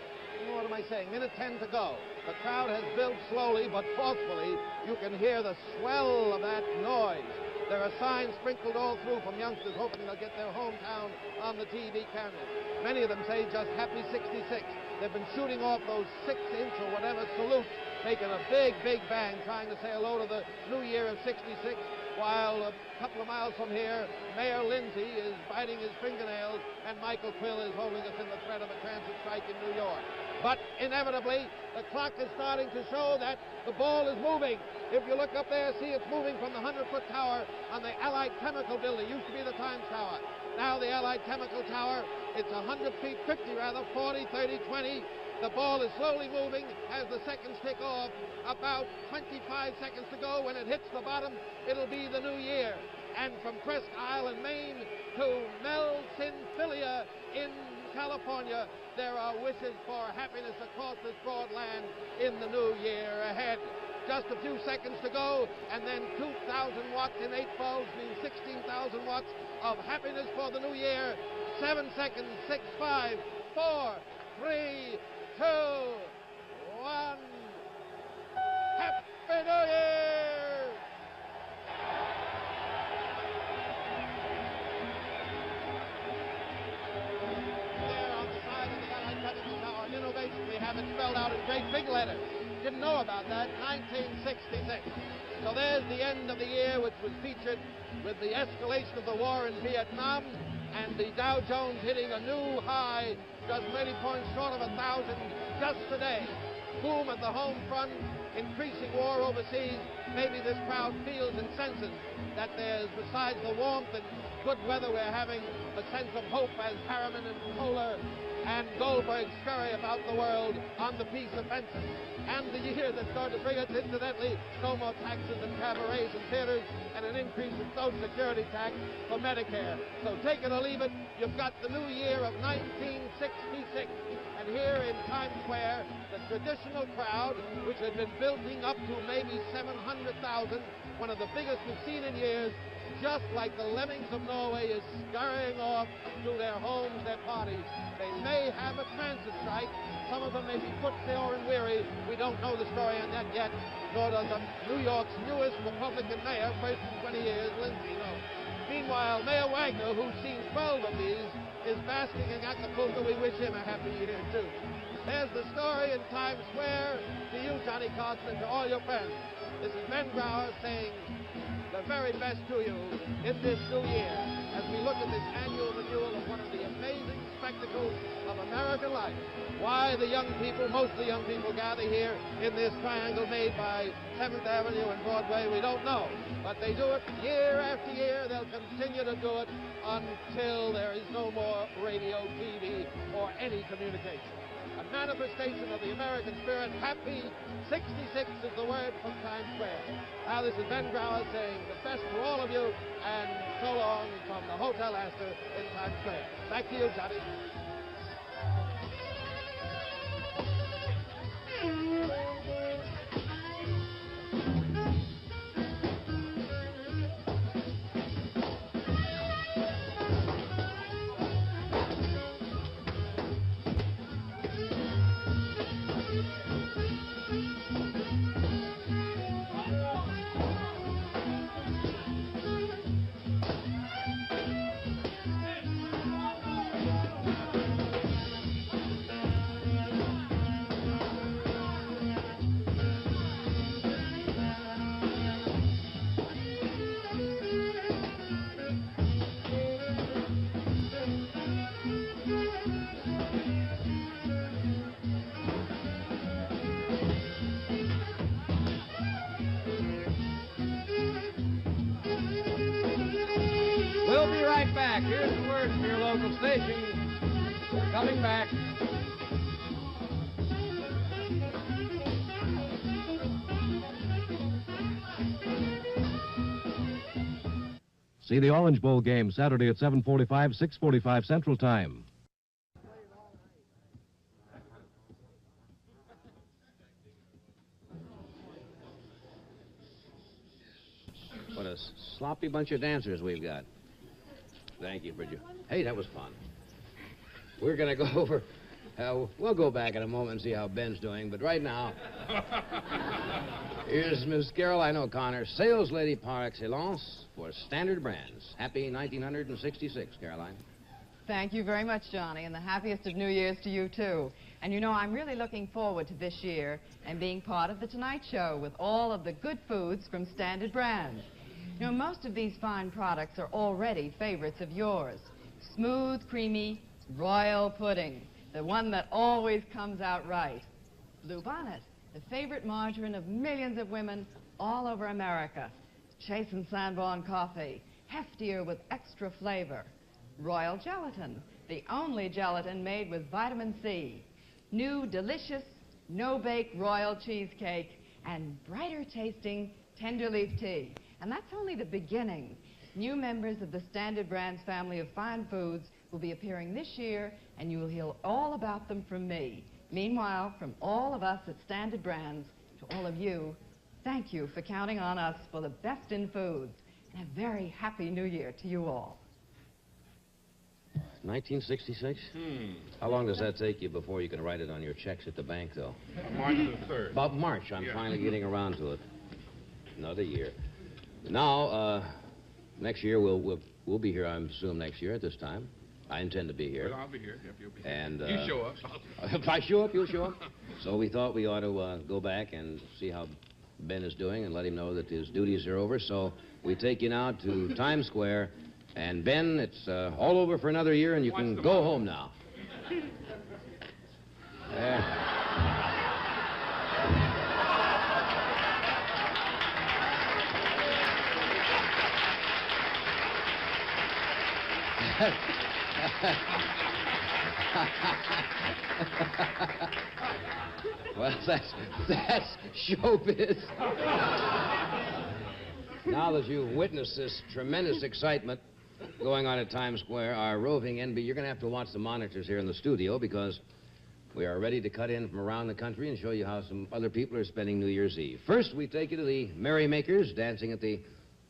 what am I saying, minute 10 to go. The crowd has built slowly but forcefully. You can hear the swell of that noise. There are signs sprinkled all through from youngsters hoping they'll get their hometown on the TV cameras. Many of them say just happy 66. They've been shooting off those 6-inch or whatever salutes, making a big, big bang, trying to say hello to the new year of 66, while a couple of miles from here, Mayor Lindsay is biting his fingernails, and Michael Quill is holding us in the threat of a transit strike in New York. But inevitably, the clock is starting to show that the ball is moving. If you look up there, see it's moving from the 100-foot tower on the Allied Chemical Building. Used to be the Times Tower. Now the Allied Chemical Tower, it's 100 feet, 50 rather, 40, 30, 20. The ball is slowly moving as the seconds tick off. About 25 seconds to go. When it hits the bottom, it'll be the new year. And from Presque Isle in Maine to Melsinfilia in California, there are wishes for happiness across this broad land in the new year ahead. Just a few seconds to go, and then 2,000 watts in 8 bulbs means 16,000 watts of happiness for the new year. 7 seconds, 6, 5, 4, 3, 2, 1. Happy New Year! There on the side of the Allied Technical Tower, an innovation. We have it spelled out in great big letters. Didn't know about that. 1966. So there's the end of the year, which was featured with the escalation of the war in Vietnam and the Dow Jones hitting a new high, just many points short of 1,000 just today. Boom at the home front, increasing war overseas. Maybe this crowd feels and senses that there's, besides the warmth and good weather we're having, a sense of hope as Harriman and Kohler and Goldberg scurry about the world on the peace offensive. And the year that's going to bring us, incidentally, no more taxes and cabarets and theaters, and an increase in Social Security tax for Medicare. So take it or leave it, you've got the new year of 1966. And here in Times Square, the traditional crowd, which had been building up to maybe 700,000, one of the biggest we've seen in years, just like the lemmings of Norway, is scurrying off to their homes, their parties. They may have a transit strike. Some of them may be footsore and weary. We don't know the story on that yet, nor does New York's newest Republican mayor, first in 20 years, Lindsay, know. Meanwhile, Mayor Wagner, who's seen 12 of these, is basking in Acapulco. We wish him a happy year, too. There's the story in Times Square. To you, Johnny Carson, and to all your friends. This is Ben Brower saying the very best to you in this new year as we look at this annual renewal of one of the amazing spectacles of American life. Why the young people, most of the young people, gather here in this triangle made by 7th Avenue and Broadway, we don't know. But they do it year after year. They'll continue to do it until there is no more radio, TV, or any communication. A manifestation of the American spirit. Happy 66 is the word from Times Square. Now this is Ben Brower saying the best to all of you, and so long from the Hotel Astor in Times Square. Back to you, Johnny. We'll be right back. Here's the word from your local station. We're coming back. See the Orange Bowl game Saturday at 7:45, 6:45 Central Time. What a sloppy bunch of dancers we've got. Thank you, Bridget. Hey, that was fun. We're going to go over... we'll go back in a moment and see how Ben's doing, but right now... Here's Miss Caroline O'Connor, sales lady par excellence for Standard Brands. Happy 1966, Caroline. Thank you very much, Johnny, and the happiest of New Year's to you, too. And you know, I'm really looking forward to this year and being part of The Tonight Show with all of the good foods from Standard Brands. You know, most of these fine products are already favorites of yours. Smooth, creamy, royal pudding, the one that always comes out right. Blue Bonnet, the favorite margarine of millions of women all over America. Chase and Sanborn coffee, heftier with extra flavor. Royal gelatin, the only gelatin made with vitamin C. new delicious, no-bake royal cheesecake, and brighter tasting tender leaf tea. And that's only the beginning. New members of the Standard Brands family of fine foods will be appearing this year, and you will hear all about them from me. Meanwhile, from all of us at Standard Brands, to all of you, thank you for counting on us for the best in foods. And a very happy New Year to you all. 1966? How long does that take you before you can write it on your checks at the bank, though? March the 3rd. About March. I'm finally getting around to it. Another year. Now, next year, we'll be here, I assume, next year at this time. I intend to be here. Well, I'll be here. Yep, you'll be here. And, you show up. If I show up, you'll show up. So we thought we ought to go back and see how Ben is doing and let him know that his duties are over. So we take you now to Times Square. And, Ben, it's all over for another year, and you can go home now. Well, that's showbiz. Now that you've witnessed this tremendous excitement going on at Times Square, our roving NB, you're going to have to watch the monitors here in the studio because we are ready to cut in from around the country and show you how some other people are spending New Year's Eve. First, we take you to the Merrymakers dancing at the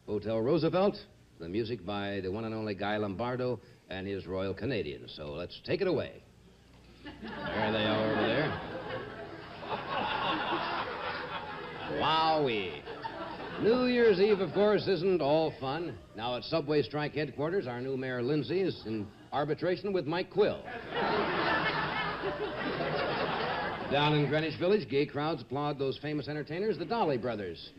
Hotel Roosevelt. The music by the one and only Guy Lombardo and his Royal Canadians. So let's take it away. There they are over there. Wowee. New Year's Eve, of course, isn't all fun. Now at Subway Strike headquarters, our new Mayor Lindsay is in arbitration with Mike Quill. Down in Greenwich Village, gay crowds applaud those famous entertainers, the Dolly Brothers.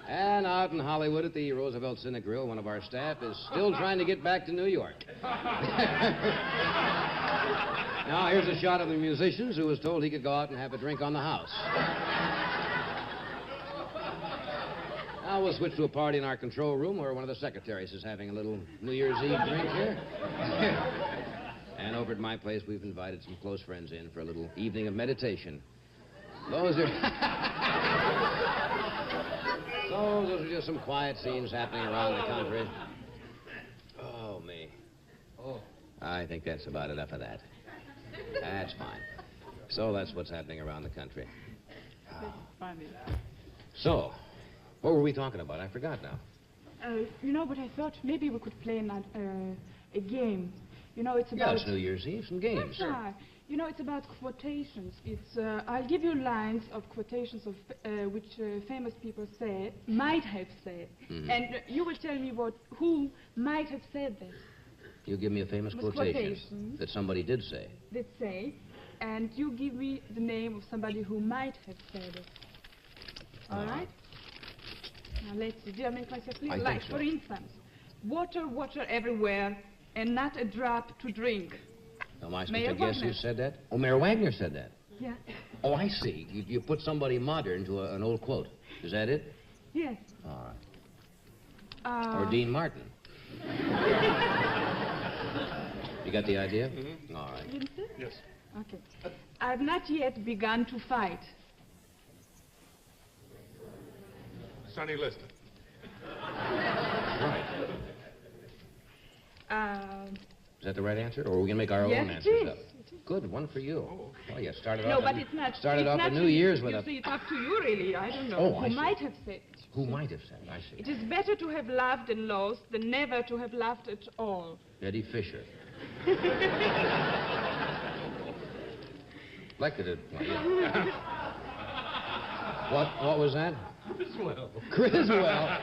And out in Hollywood at the Roosevelt Cynic Grill, one of our staff is still trying to get back to New York. Now, here's a shot of the musicians who was told he could go out and have a drink on the house. Now we'll switch to a party in our control room where one of the secretaries is having a little New Year's Eve drink here. And over at my place, we've invited some close friends in for a little evening of meditation. Those are just some quiet scenes happening around the country. Oh, me. Oh. I think that's about enough of that. That's fine. So that's what's happening around the country. Funny. So, what were we talking about? I forgot now. You know, but I thought maybe we could play a game. You know, it's about... Yeah, it's New Year's Eve, some games. That's right. You know, it's about quotations. It's, I'll give you lines of quotations of which famous people might have said. Mm-hmm. And you will tell me who might have said that. You give me a famous quotation that somebody did say. Did say, and you give me the name of somebody who might have said it. All right? Now let's see. German classically. Like, for instance, water, water everywhere, and not a drop to drink. Am I supposed to guess who said that? Oh, Mayor Wagner said that. Yeah. Oh, I see. You put somebody modern to an old quote. Is that it? Yes. All right. Or Dean Martin. You got the idea? Mm-hmm. All right. Didn't it? Yes. Okay. I've not yet begun to fight. Sonny Liston. Right. Is that the right answer, or are we going to make our own answers up? Good, one for you. Oh, yeah, started off. No, but it's not. Started off the New Year's with a... You see, it's up to you, really. I don't know. Oh, Who might have said it? Who might have said it? I see. It is better to have laughed and lost than never to have laughed at all. Eddie Fisher. Elected it. What was that? Criswell. Criswell.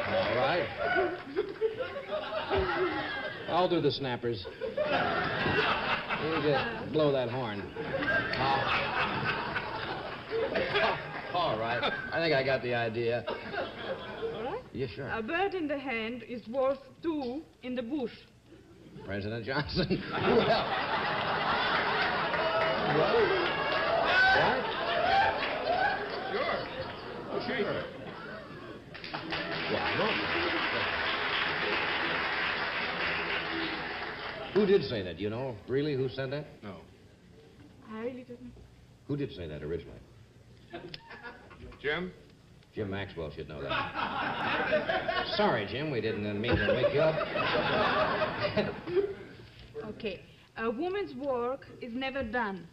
All right. I'll do the snappers. You just blow that horn. All right. I think I got the idea. All right? Yeah, sure. A bird in the hand is worth two in the bush. President Johnson. What? Sure. Okay. Why not? Who did say that? You know, really, who said that? No. I really don't know. Who did say that originally? Jim? Jim Maxwell should know that. Sorry, Jim, we didn't mean to wake you up. Okay. A woman's work is never done.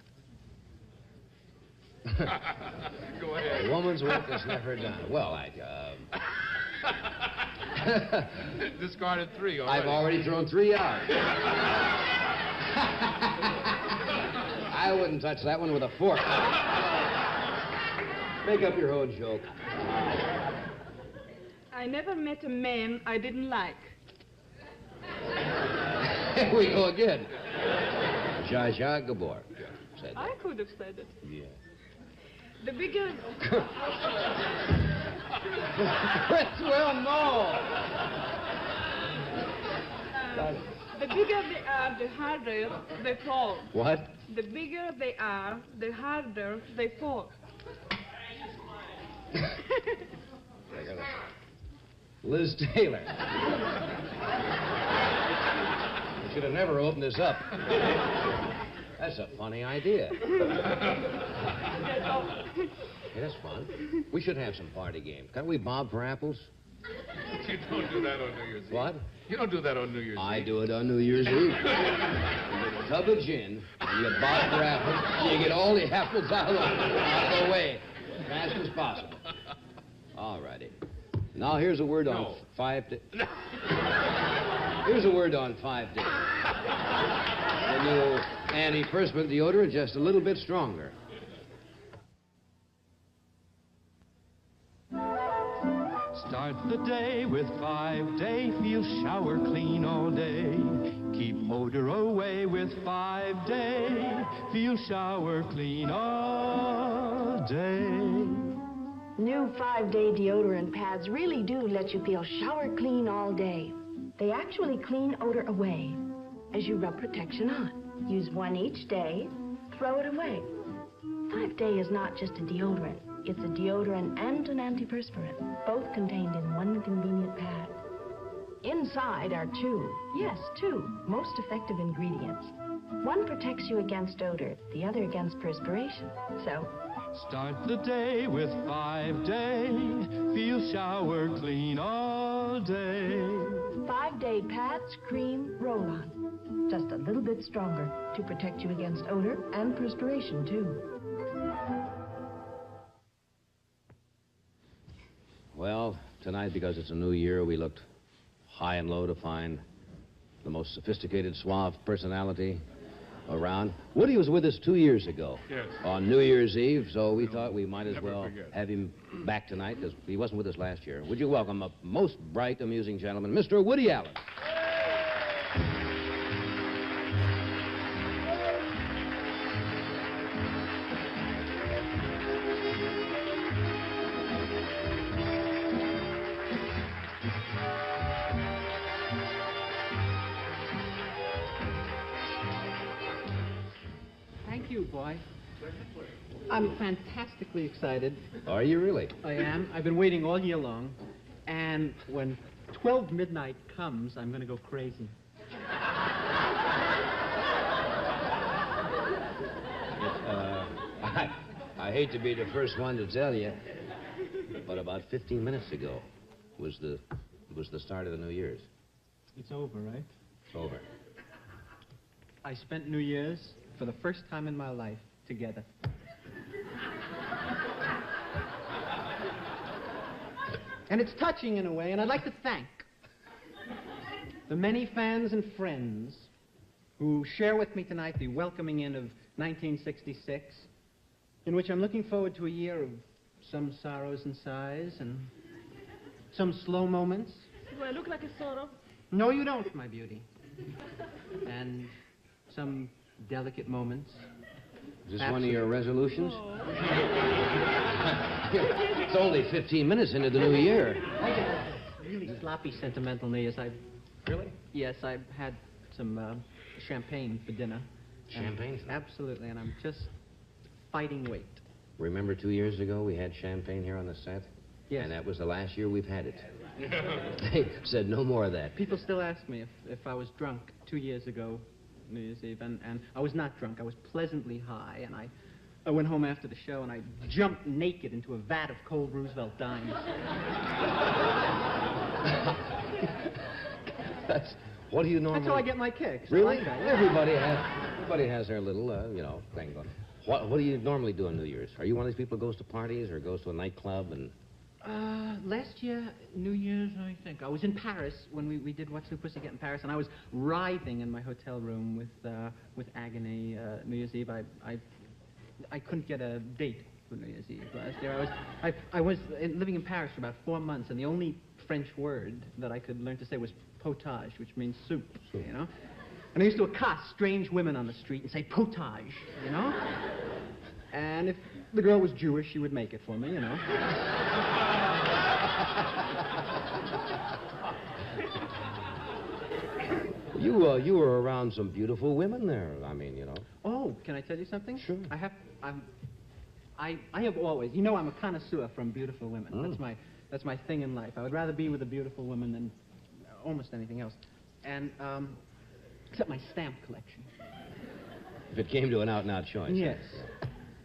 Go ahead. A woman's work is never done. Well, Discarded 3 already. I've already thrown 3 out. I wouldn't touch that one with a fork. Make up your own joke. I never met a man I didn't like. Here we go again. Zsa Zsa Gabor said that. I could have said it. Yeah. The bigger... Well, no. The bigger they are, the harder they fall. What? The bigger they are, the harder they fall. Liz Taylor. You should have never opened this up. That's a funny idea. Hey, that's fun. We should have some party games. Can't we bob for apples? You don't do that on New Year's Eve. What? You don't do that on New Year's Eve. I do it on New Year's Eve. You get a tub of gin, and you bob for apples, and you get all the apples out of the way as fast as possible. All righty. Now here's a word on 5 days. No. Here's a word on 5 days. The new antiperspirant deodorant, just a little bit stronger. Start the day with 5-day. Feel shower clean all day. Keep odor away with 5-day. Feel shower clean all day. New 5-day deodorant pads really do let you feel shower clean all day. They actually clean odor away as you rub protection on. Use one each day, throw it away. 5-day is not just a deodorant. It's a deodorant and an antiperspirant, both contained in one convenient pad. Inside are two most effective ingredients. One protects you against odor, the other against perspiration. So, start the day with 5-day. Feel shower clean all day. 5-day pads, cream, roll-on. Just a little bit stronger to protect you against odor and perspiration, too. Well, tonight, because it's a new year, we looked high and low to find the most sophisticated, suave personality around. Woody was with us 2 years ago. Yes. On New Year's Eve, so we thought we might as well have him back tonight, because he wasn't with us last year. Would you welcome a most bright, amusing gentleman, Mr. Woody Allen. Thank you, boy. I'm fantastically excited. Are you really? I am. I've been waiting all year long. And when 12 midnight comes, I'm going to go crazy. I hate to be the first one to tell you, but about 15 minutes ago was the start of the New Year's. It's over, right? It's over. I spent New Year's for the first time in my life together. And it's touching in a way, and I'd like to thank the many fans and friends who share with me tonight the welcoming in of 1966, in which I'm looking forward to a year of some sorrows and sighs and some slow moments. Do I look like a sorrow? No, you don't, my beauty. And some delicate moments. Is this one of your resolutions? Oh. It's only 15 minutes into the new year. Really sloppy, sentimental New Year's. Really? Yes, I've had some champagne for dinner. Champagne? Absolutely, and I'm just fighting weight. Remember 2 years ago we had champagne here on the set? Yes. And that was the last year we've had it. They said no more of that. People still ask me if I was drunk 2 years ago New Year's Eve, and I was not drunk. I was pleasantly high, and I went home after the show, and I jumped naked into a vat of cold Roosevelt dimes. What do you normally... That's how I get my kicks. Really? I like that, yeah. Everybody has their little, thing going. What do you normally do on New Year's? Are you one of these people who goes to parties or goes to a nightclub and... Last year, New Year's, I think, I was in Paris when we did What's New Pussycat in Paris, and I was writhing in my hotel room with agony. New Year's Eve, I couldn't get a date for New Year's Eve last year. I was living in Paris for about 4 months, and the only French word that I could learn to say was potage, which means soup, you know? And I used to accost strange women on the street and say potage, you know? And if the girl was Jewish, she would make it for me, you know? You were around some beautiful women there. I mean, you know. Oh, can I tell you something? Sure. I have always, you know, I'm a connoisseur from beautiful women. That's my thing in life. I would rather be with a beautiful woman than almost anything else. And, except my stamp collection. If it came to an out-and-out choice. Yes.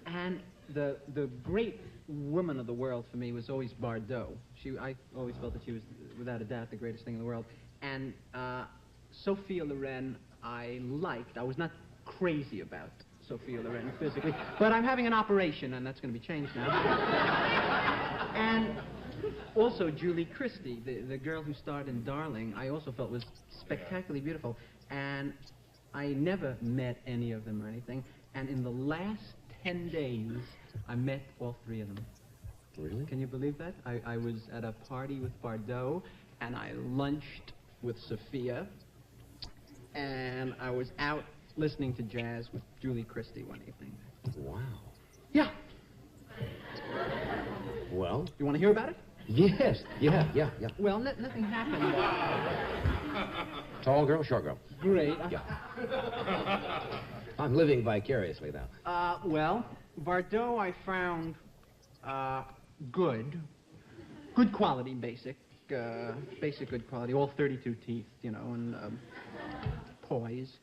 And the great woman of the world for me was always Bardot. I always felt that she was, without a doubt, the greatest thing in the world. And Sophia Loren I liked. I was not crazy about Sophia Loren physically, but I'm having an operation, and that's going to be changed now. And also Julie Christie, the girl who starred in Darling, I also felt was spectacularly beautiful. And I never met any of them or anything. And in the last 10 days, I met all 3 of them. Really? Can you believe that? I was at a party with Bardot, and I lunched with Sophia, and I was out listening to jazz with Julie Christie one evening. Wow. Yeah. Well? You want to hear about it? Yes. Yeah. Well, nothing happened. Tall girl, short girl? Great. Yeah. I'm living vicariously now. Well, Bardot I found good quality, basic good quality, all 32 teeth, you know, and poise.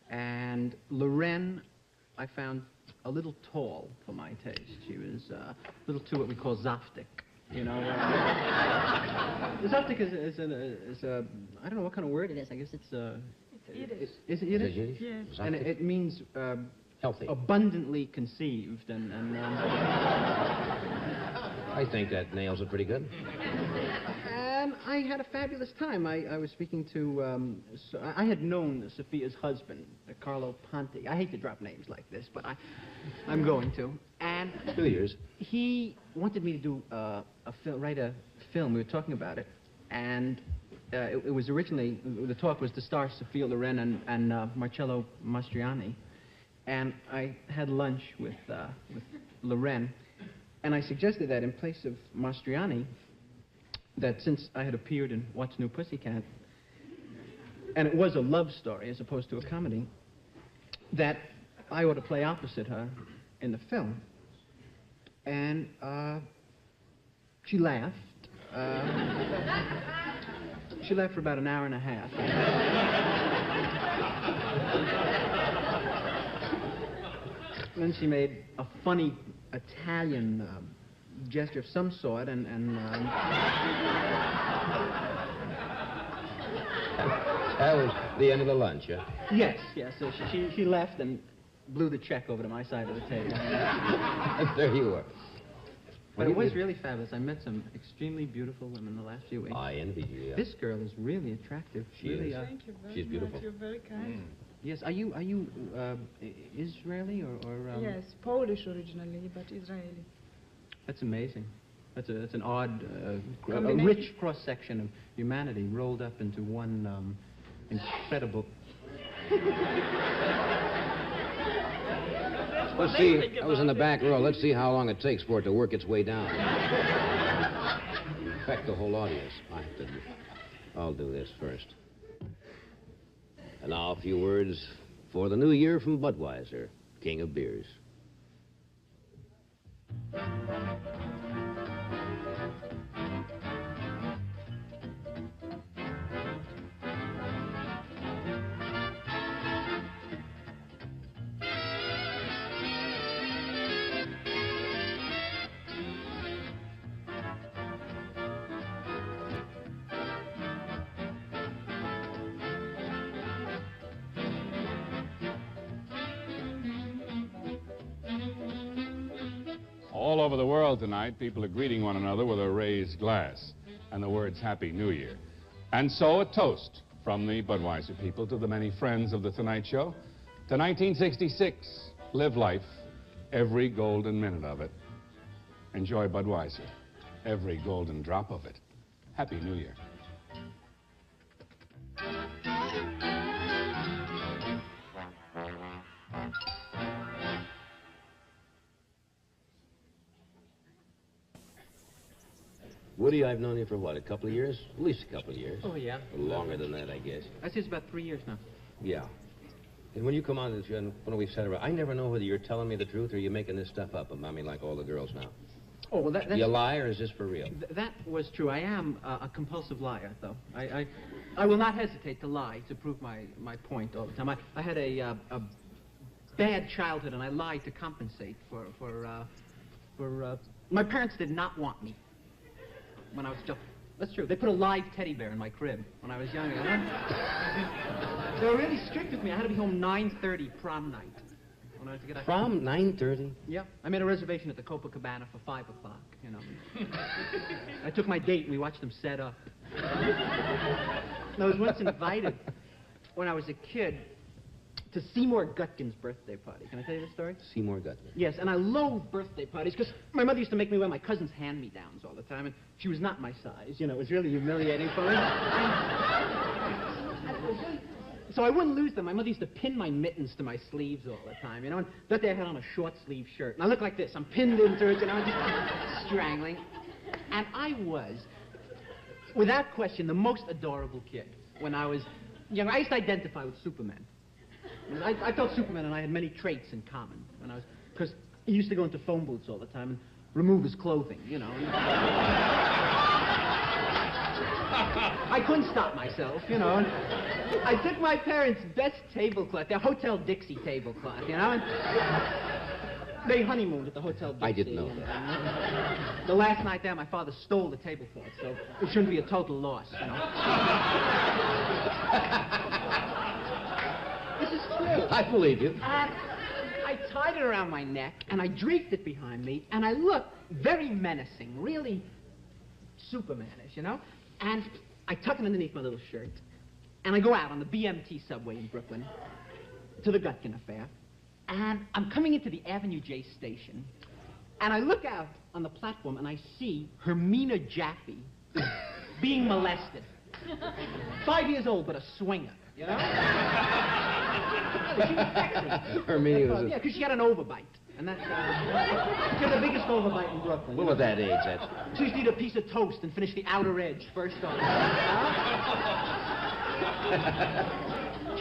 And Loren I found a little tall for my taste. She was a little too what we call zaftig, you know. Zaftig is a, I don't know what kind of word it is. I guess it's Yiddish. Is it Yiddish? Yes. And it means healthy, abundantly conceived, and I think that nails it pretty good. And I had a fabulous time. I was speaking to, I had known Sophia's husband, Carlo Ponti. I hate to drop names like this, but I'm going to. And 2 years. He wanted me to do write a film. We were talking about it, and it was originally, the talk was to star Sophia Loren and Marcello Mastroianni. And I had lunch with Loren, and I suggested that in place of Mastroianni, that since I had appeared in What's New Pussycat, and it was a love story as opposed to a comedy, that I ought to play opposite her in the film. And she laughed. She left for about an hour and a half. Then she made a funny Italian gesture of some sort, and That was the end of the lunch, huh? Yes. So she left and blew the check over to my side of the table. There you were. But it was really fabulous. I met some extremely beautiful women the last few weeks. I envy you, yeah. This girl is really attractive. She really, is. Thank you very She's beautiful. much. You're very kind. Yes. Are you Israeli or Yes, Polish originally, but Israeli. That's amazing. That's an odd, a Combination. rich cross-section of humanity rolled up into one incredible... Let's see. I was in the back row. Let's see how long it takes for it to work its way down. Affect the whole audience. I'll do this first. And now a few words for the new year from Budweiser, King of Beers. all over the world tonight, people are greeting one another with a raised glass and the words Happy New Year. And so a toast from the Budweiser people to the many friends of The Tonight Show. To 1966, live life, every golden minute of it. Enjoy Budweiser, every golden drop of it. Happy New Year. Woody, I've known you for what, a couple of years? At least a couple of years. Oh, yeah. Longer than that, I guess. I'd say it's about 3 years now. Yeah. And when you come on, when we've sat around, I never know whether you're telling me the truth or you're making this stuff up about me like all the girls now. Oh, well, that's... You lie, or is this for real? That was true. I am a compulsive liar, though. I will not hesitate to lie to prove my point all the time. I had a bad childhood, and I lied to compensate for my parents did not want me when I was just... That's true. They put a live teddy bear in my crib when I was young. They were really strict with me. I had to be home 9:30 prom night. When I was to get out. Prom, 9:30? Yeah. I made a reservation at the Copacabana for 5 o'clock, you know. I took my date and we watched them set up. I was once invited, when I was a kid, to Seymour Gutkin's birthday party. Can I tell you the story? Seymour Gutkin. Yes, and I loathe birthday parties because my mother used to make me wear my cousin's hand-me-downs all the time, and she was not my size. You know, it was really humiliating for me. So I wouldn't lose them. My mother used to pin my mittens to my sleeves all the time, you know, and that day I had on a short-sleeve shirt. And I looked like this. I'm pinned into it, you know, just strangling. And I was, without question, the most adorable kid when I was young. I used to identify with Superman. I thought Superman and I had many traits in common when I was, because he used to go into phone booths all the time and remove his clothing, you know. I couldn't stop myself, you know. And I took my parents' best tablecloth, their Hotel Dixie tablecloth, you know, and they honeymooned at the Hotel Dixie. I didn't know that. The last night there, my father stole the tablecloth, so it shouldn't be a total loss, you know. This is true. I believe you. And I tied it around my neck, and I draped it behind me, and I looked very menacing, really Supermanish, you know? And I tuck it underneath my little shirt, and I go out on the BMT subway in Brooklyn to the Gutkin affair, and I'm coming into the Avenue J station, and I look out on the platform, and I see Hermina Jaffe being molested. 5 years old, but a swinger, you know? She was sexy. Hermina was yeah, because she had an overbite. And that's, she had the biggest overbite in Brooklyn. Well, at that age, that's... She used to eat a piece of toast and finish the outer edge first on.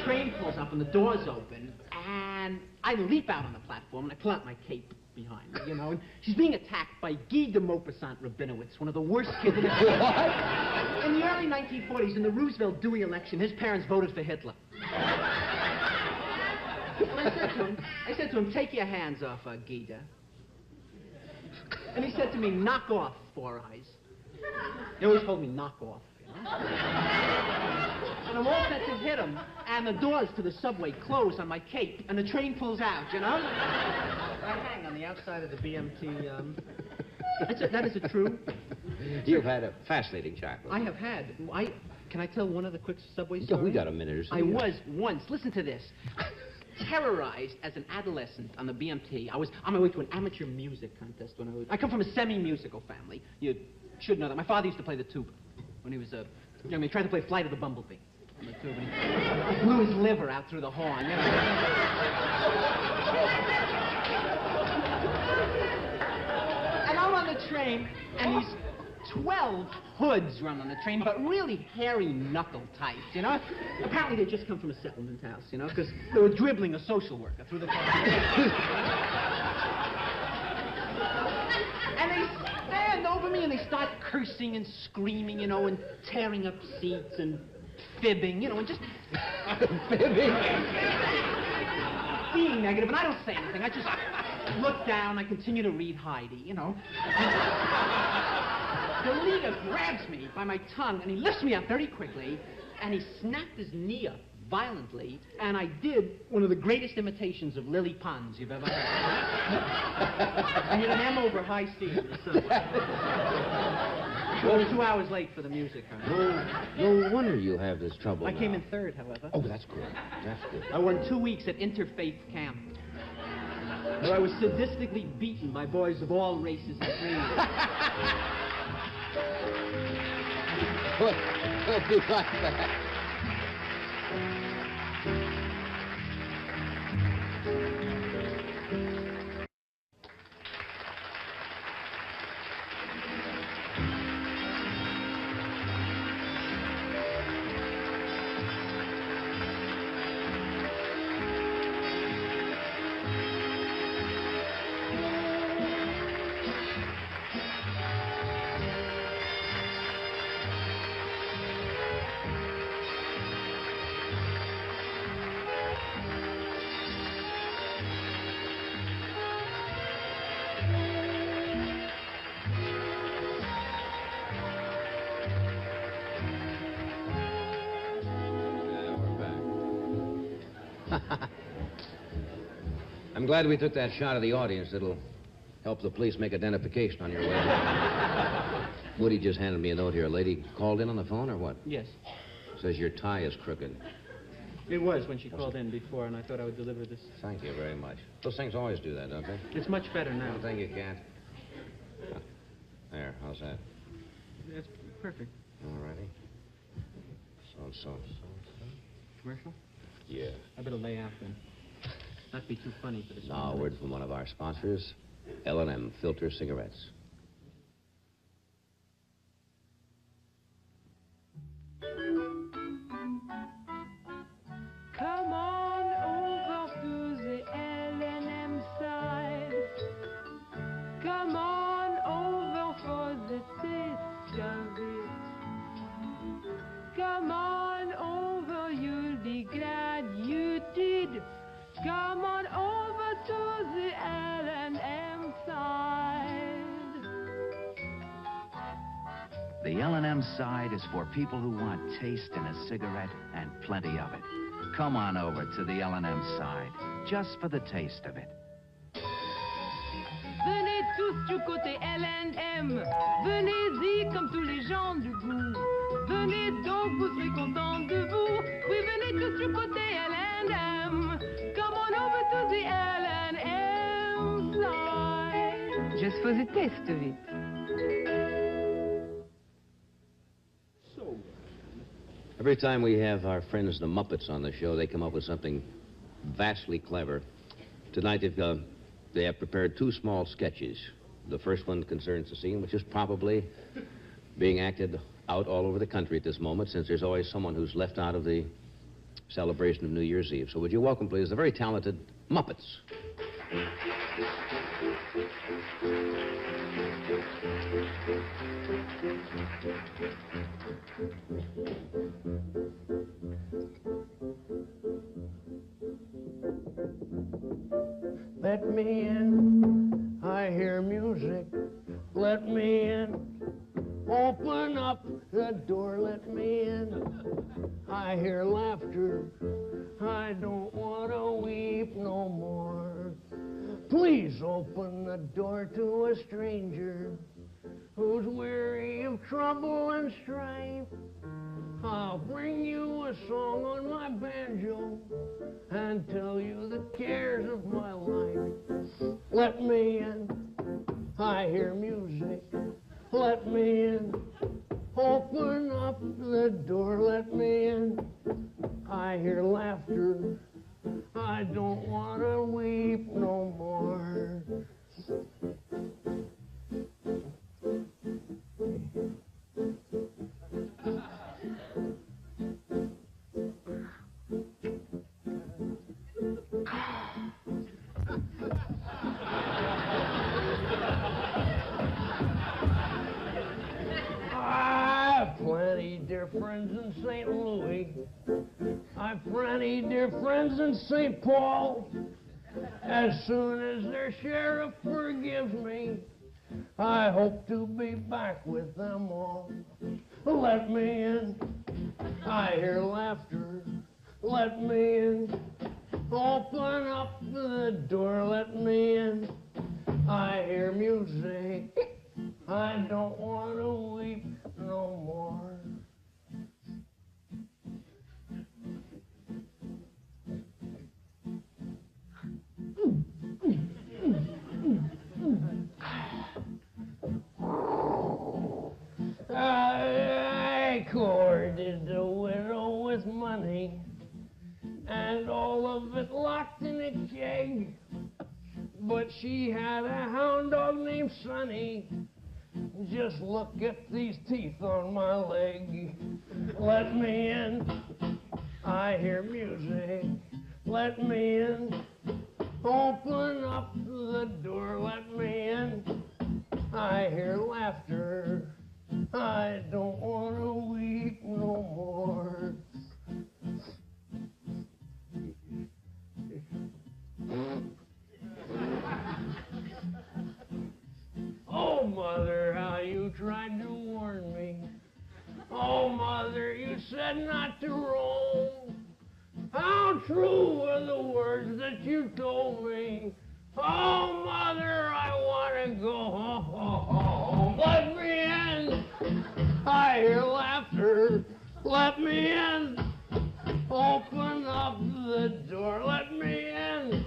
Train pulls up and the doors open, and I leap out on the platform and I pull out my cape behind me, you know, and she's being attacked by Guy de Maupassant Rabinowitz, one of the worst kids in the world. In the early 1940s, in the Roosevelt Dewey election, his parents voted for Hitler. And I said to him, take your hands off her, Guida. And he said to me, knock off, Four Eyes. He always told me, knock off. You know? And I'm all set to hit him, and the doors to the subway close on my cape, and the train pulls out, you know? I hang on the outside of the BMT, that is a true... You've had a fascinating childhood. I have had. Can I tell one of the quick subway stories? Yeah, we got a minute or so. I was once, listen to this, terrorized as an adolescent on the BMT. I was on my way to an amateur music contest when I come from a semi-musical family. You should know that. My father used to play the tuba when he was a young man. He tried to play Flight of the Bumblebee on the tuba. He blew his liver out through the horn, you know. And I'm on the train, and these 12 hoods run on the train, but really hairy knuckle types, you know? Apparently they just come from a settlement house, you know, because they were dribbling a social worker through the car. And they stand over me and they start cursing and screaming, you know, and tearing up seats and fibbing, you know, and just... Fibbing? Being negative, and I don't say anything. I just look down, I continue to read Heidi, you know. The leader grabs me by my tongue, and he lifts me up very quickly, and he snapped his knee up violently, and I did one of the greatest imitations of Lily Pons you've ever heard. I hit an M over high C in the sun. I was 2 hours late for the music, huh? No wonder you have this trouble I now. came in third, however. Oh, that's good. That's good. I won 2 weeks at interfaith camp, where I was sadistically beaten by boys of all races and creeds. Don't be like that. I'm glad we took that shot of the audience. It'll help the police make identification on your way. Woody just handed me a note here. A lady called in on the phone or what? Yes. Says your tie is crooked. It was when she called in before, and I thought I would deliver this. Thank you very much. Those things always do that, don't they? It's much better now. One thing you can't. There, how's that? That's perfect. All righty. So. Commercial? Yeah. I better lay out then. Not be too funny for this. Now, a word from one of our sponsors, L&M Filter Cigarettes. Come on over to the L&M side. Come on over for the taste of it. Come on over, you'll be glad you did. Come on over to the L&M side. The L&M side is for people who want taste in a cigarette and plenty of it. Come on over to the L&M side, just for the taste of it. Venez tous du côté L&M. Venez-y comme tous les gens du goût. Venez donc, vous serez contents de vous. Oui, venez tous du côté L&M. Come on over to the L&M side. Just for the taste of it. Every time we have our friends the Muppets on the show, they come up with something vastly clever. Tonight they have prepared 2 small sketches. The first one concerns the scene, which is probably being acted out all over the country at this moment, since there's always someone who's left out of the celebration of New Year's Eve. So would you welcome, please, the very talented Muppets. Let me in, I hear music. Let me in, open up the door, let me in. I hear laughter, I don't want to weep no more. Please open the door to a stranger who's weary of trouble and strife. I'll bring you a song on my banjo and tell you the cares of my life. Let me in, I hear music. Let me in, open up the door, let me in. I hear laughter, I don't want to weep no more. Plenty dear friends in St. Louis. I've plenty dear friends in St. Paul. As soon as their sheriff forgives me, I hope to be back with them all. Let me in, I hear laughter. Let me in, open up the door, let me in. I music. I don't want to weep no more. I courted a widow with money, and all of it locked in a keg. But she had a hound dog named Sonny. Just look at these teeth on my leg. Let me in. I hear music. Let me in. Open up the door. Let me in. I hear laughter. I don't want to weep no more. Oh, Mother, how you tried to warn me. Oh, Mother, you said not to roam. How true were the words that you told me. Oh, Mother, I want to go home. Let me in. I hear laughter. Let me in. Open up the door. Let me in.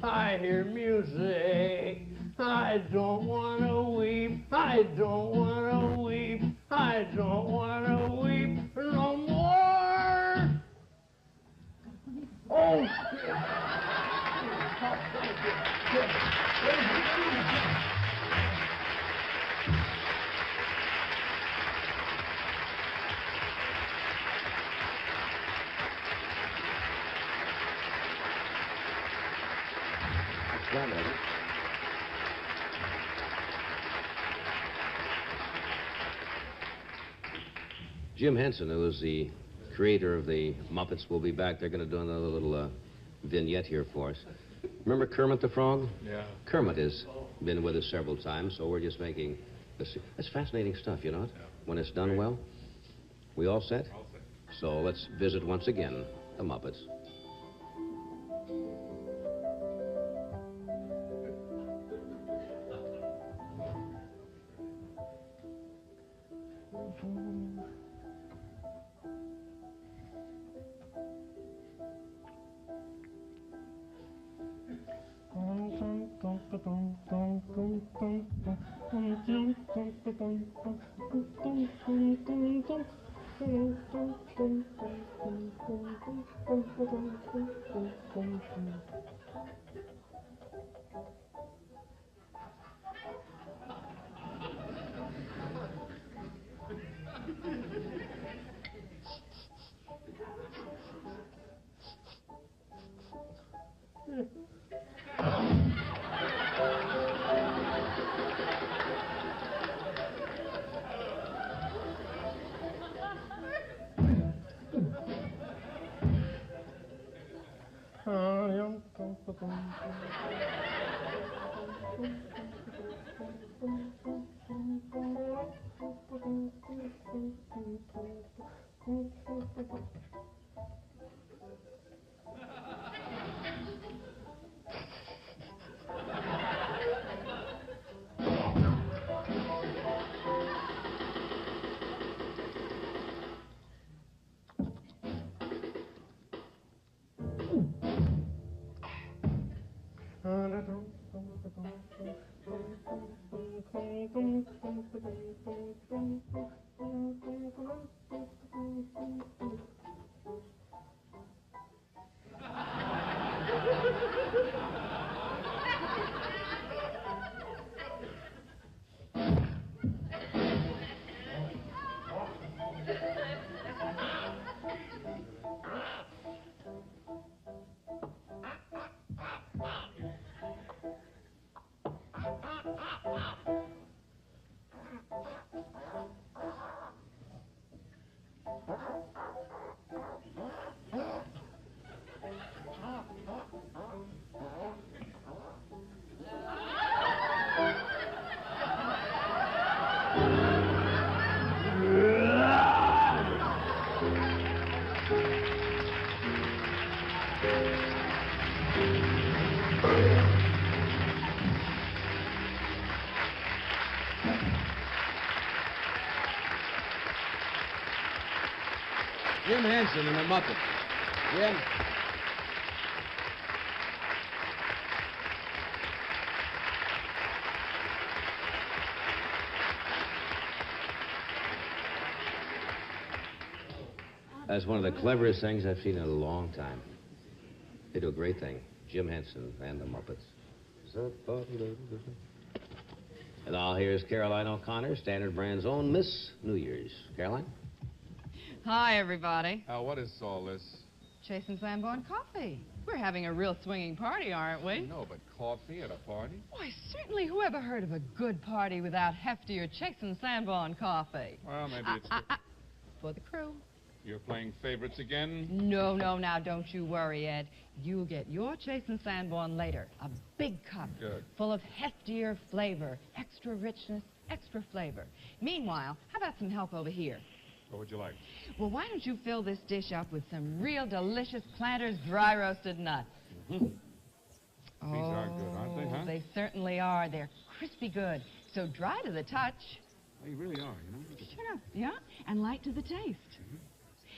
I hear music. I don't want to weep. I don't want to weep. I don't want to weep no more. Oh, Jim Henson, who is the creator of the Muppets, will be back. They're going to do another little vignette here for us. Remember Kermit the Frog? Yeah. Kermit has been with us several times, so we're just making this. That's fascinating stuff, you know it? Yeah. When it's done well. We all set? All set. So let's visit once again the Muppets. Jim Henson and the Muppets. Jim. That's one of the cleverest things I've seen in a long time. They do a great thing. Jim Henson and the Muppets. And now here's Caroline O'Connor, Standard Brand's own Miss New Year's. Caroline? Hi, everybody. What is all this? Chase and Sanborn Coffee. We're having a real swinging party, aren't we? No, but coffee at a party? Why, certainly, who ever heard of a good party without heftier Chase and Sanborn coffee? Well, maybe it's... For the crew. You're playing favorites again? No, now, don't you worry, Ed. You'll get your Chase and Sanborn later. A big cup. Good. Full of heftier flavor, extra richness, extra flavor. Meanwhile, how about some help over here? What would you like? Well, why don't you fill this dish up with some real delicious Planters dry roasted nuts? These are good, aren't they, huh? They certainly are. They're crispy good. So dry to the touch. They really are, you know? Sure enough, yeah? And light to the taste.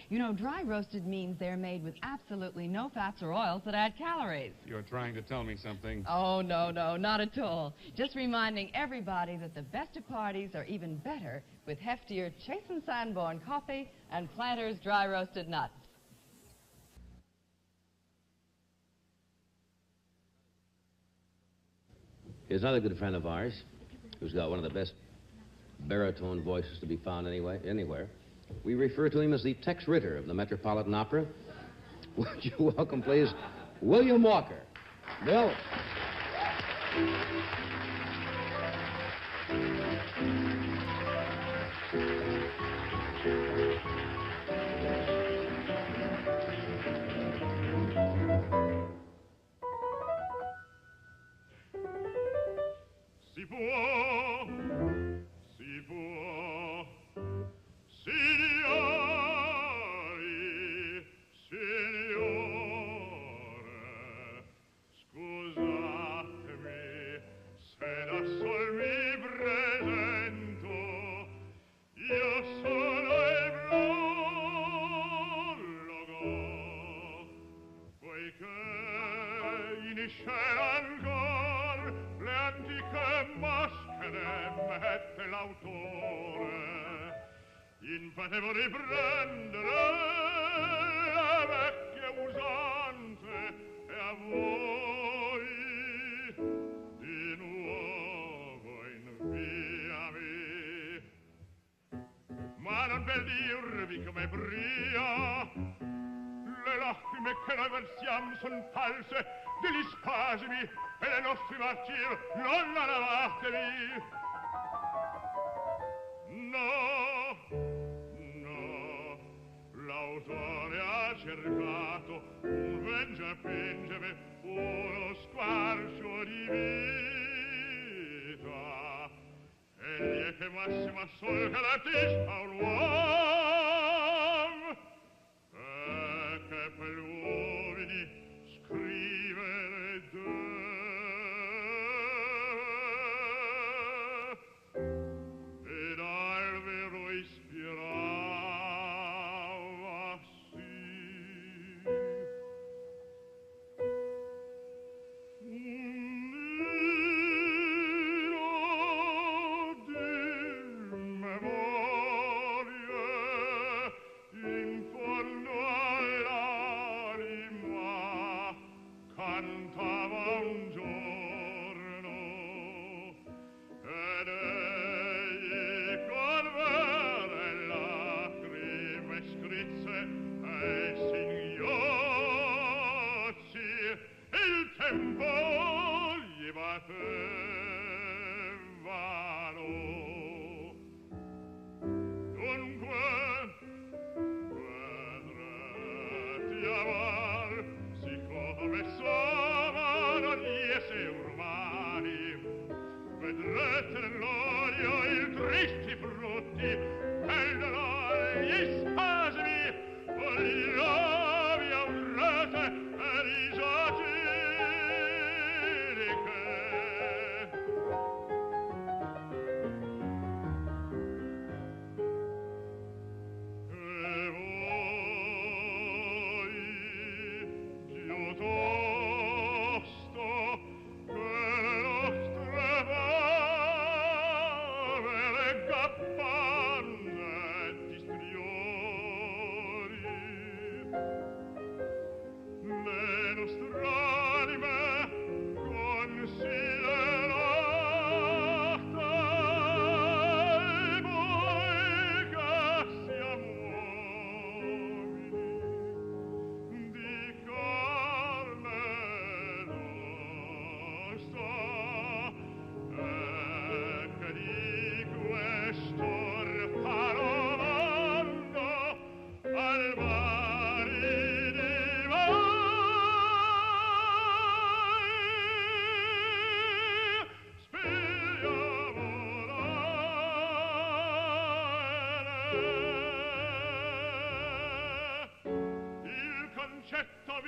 You know, dry roasted means they're made with absolutely no fats or oils that add calories. You're trying to tell me something. Oh, no, not at all. Just reminding everybody that the best of parties are even better with heftier Chase and Sanborn coffee and Planters dry roasted nuts. Here's another good friend of ours who's got one of the best baritone voices to be found anywhere. We refer to him as the Tex Ritter of the Metropolitan Opera. Would you welcome, please, William Walker. Bill. Si può, signori, signore, scusatemi se da sol mi presento, io sono il monologo, poiché in scena ancor le antiche maschere mette l'autore. Infatevo riprendere le vecchie usanze e a voi di nuovo inviami. Ma non per dirvi come bria le lacrime che noi versiamo son false degli spasimi e dei nostri martiri non la lavatevi. No, l'autore ha cercato un vengiapingere uno squarcio di vita egli è che massima sol che l'artista un uomo e che per gli uomini scrivere ed al vero ispirava sì. In fondo all'anima cantava un giorno ed egli con vere lacrime scrisse ai singhiozzi il tempo gli battevano. Dunque vedrete amar siccome sono gli esseri umani, vedrete nell'odio i tristi frutti e il dolore gli spasimi gli lovi avrete e risatiriche.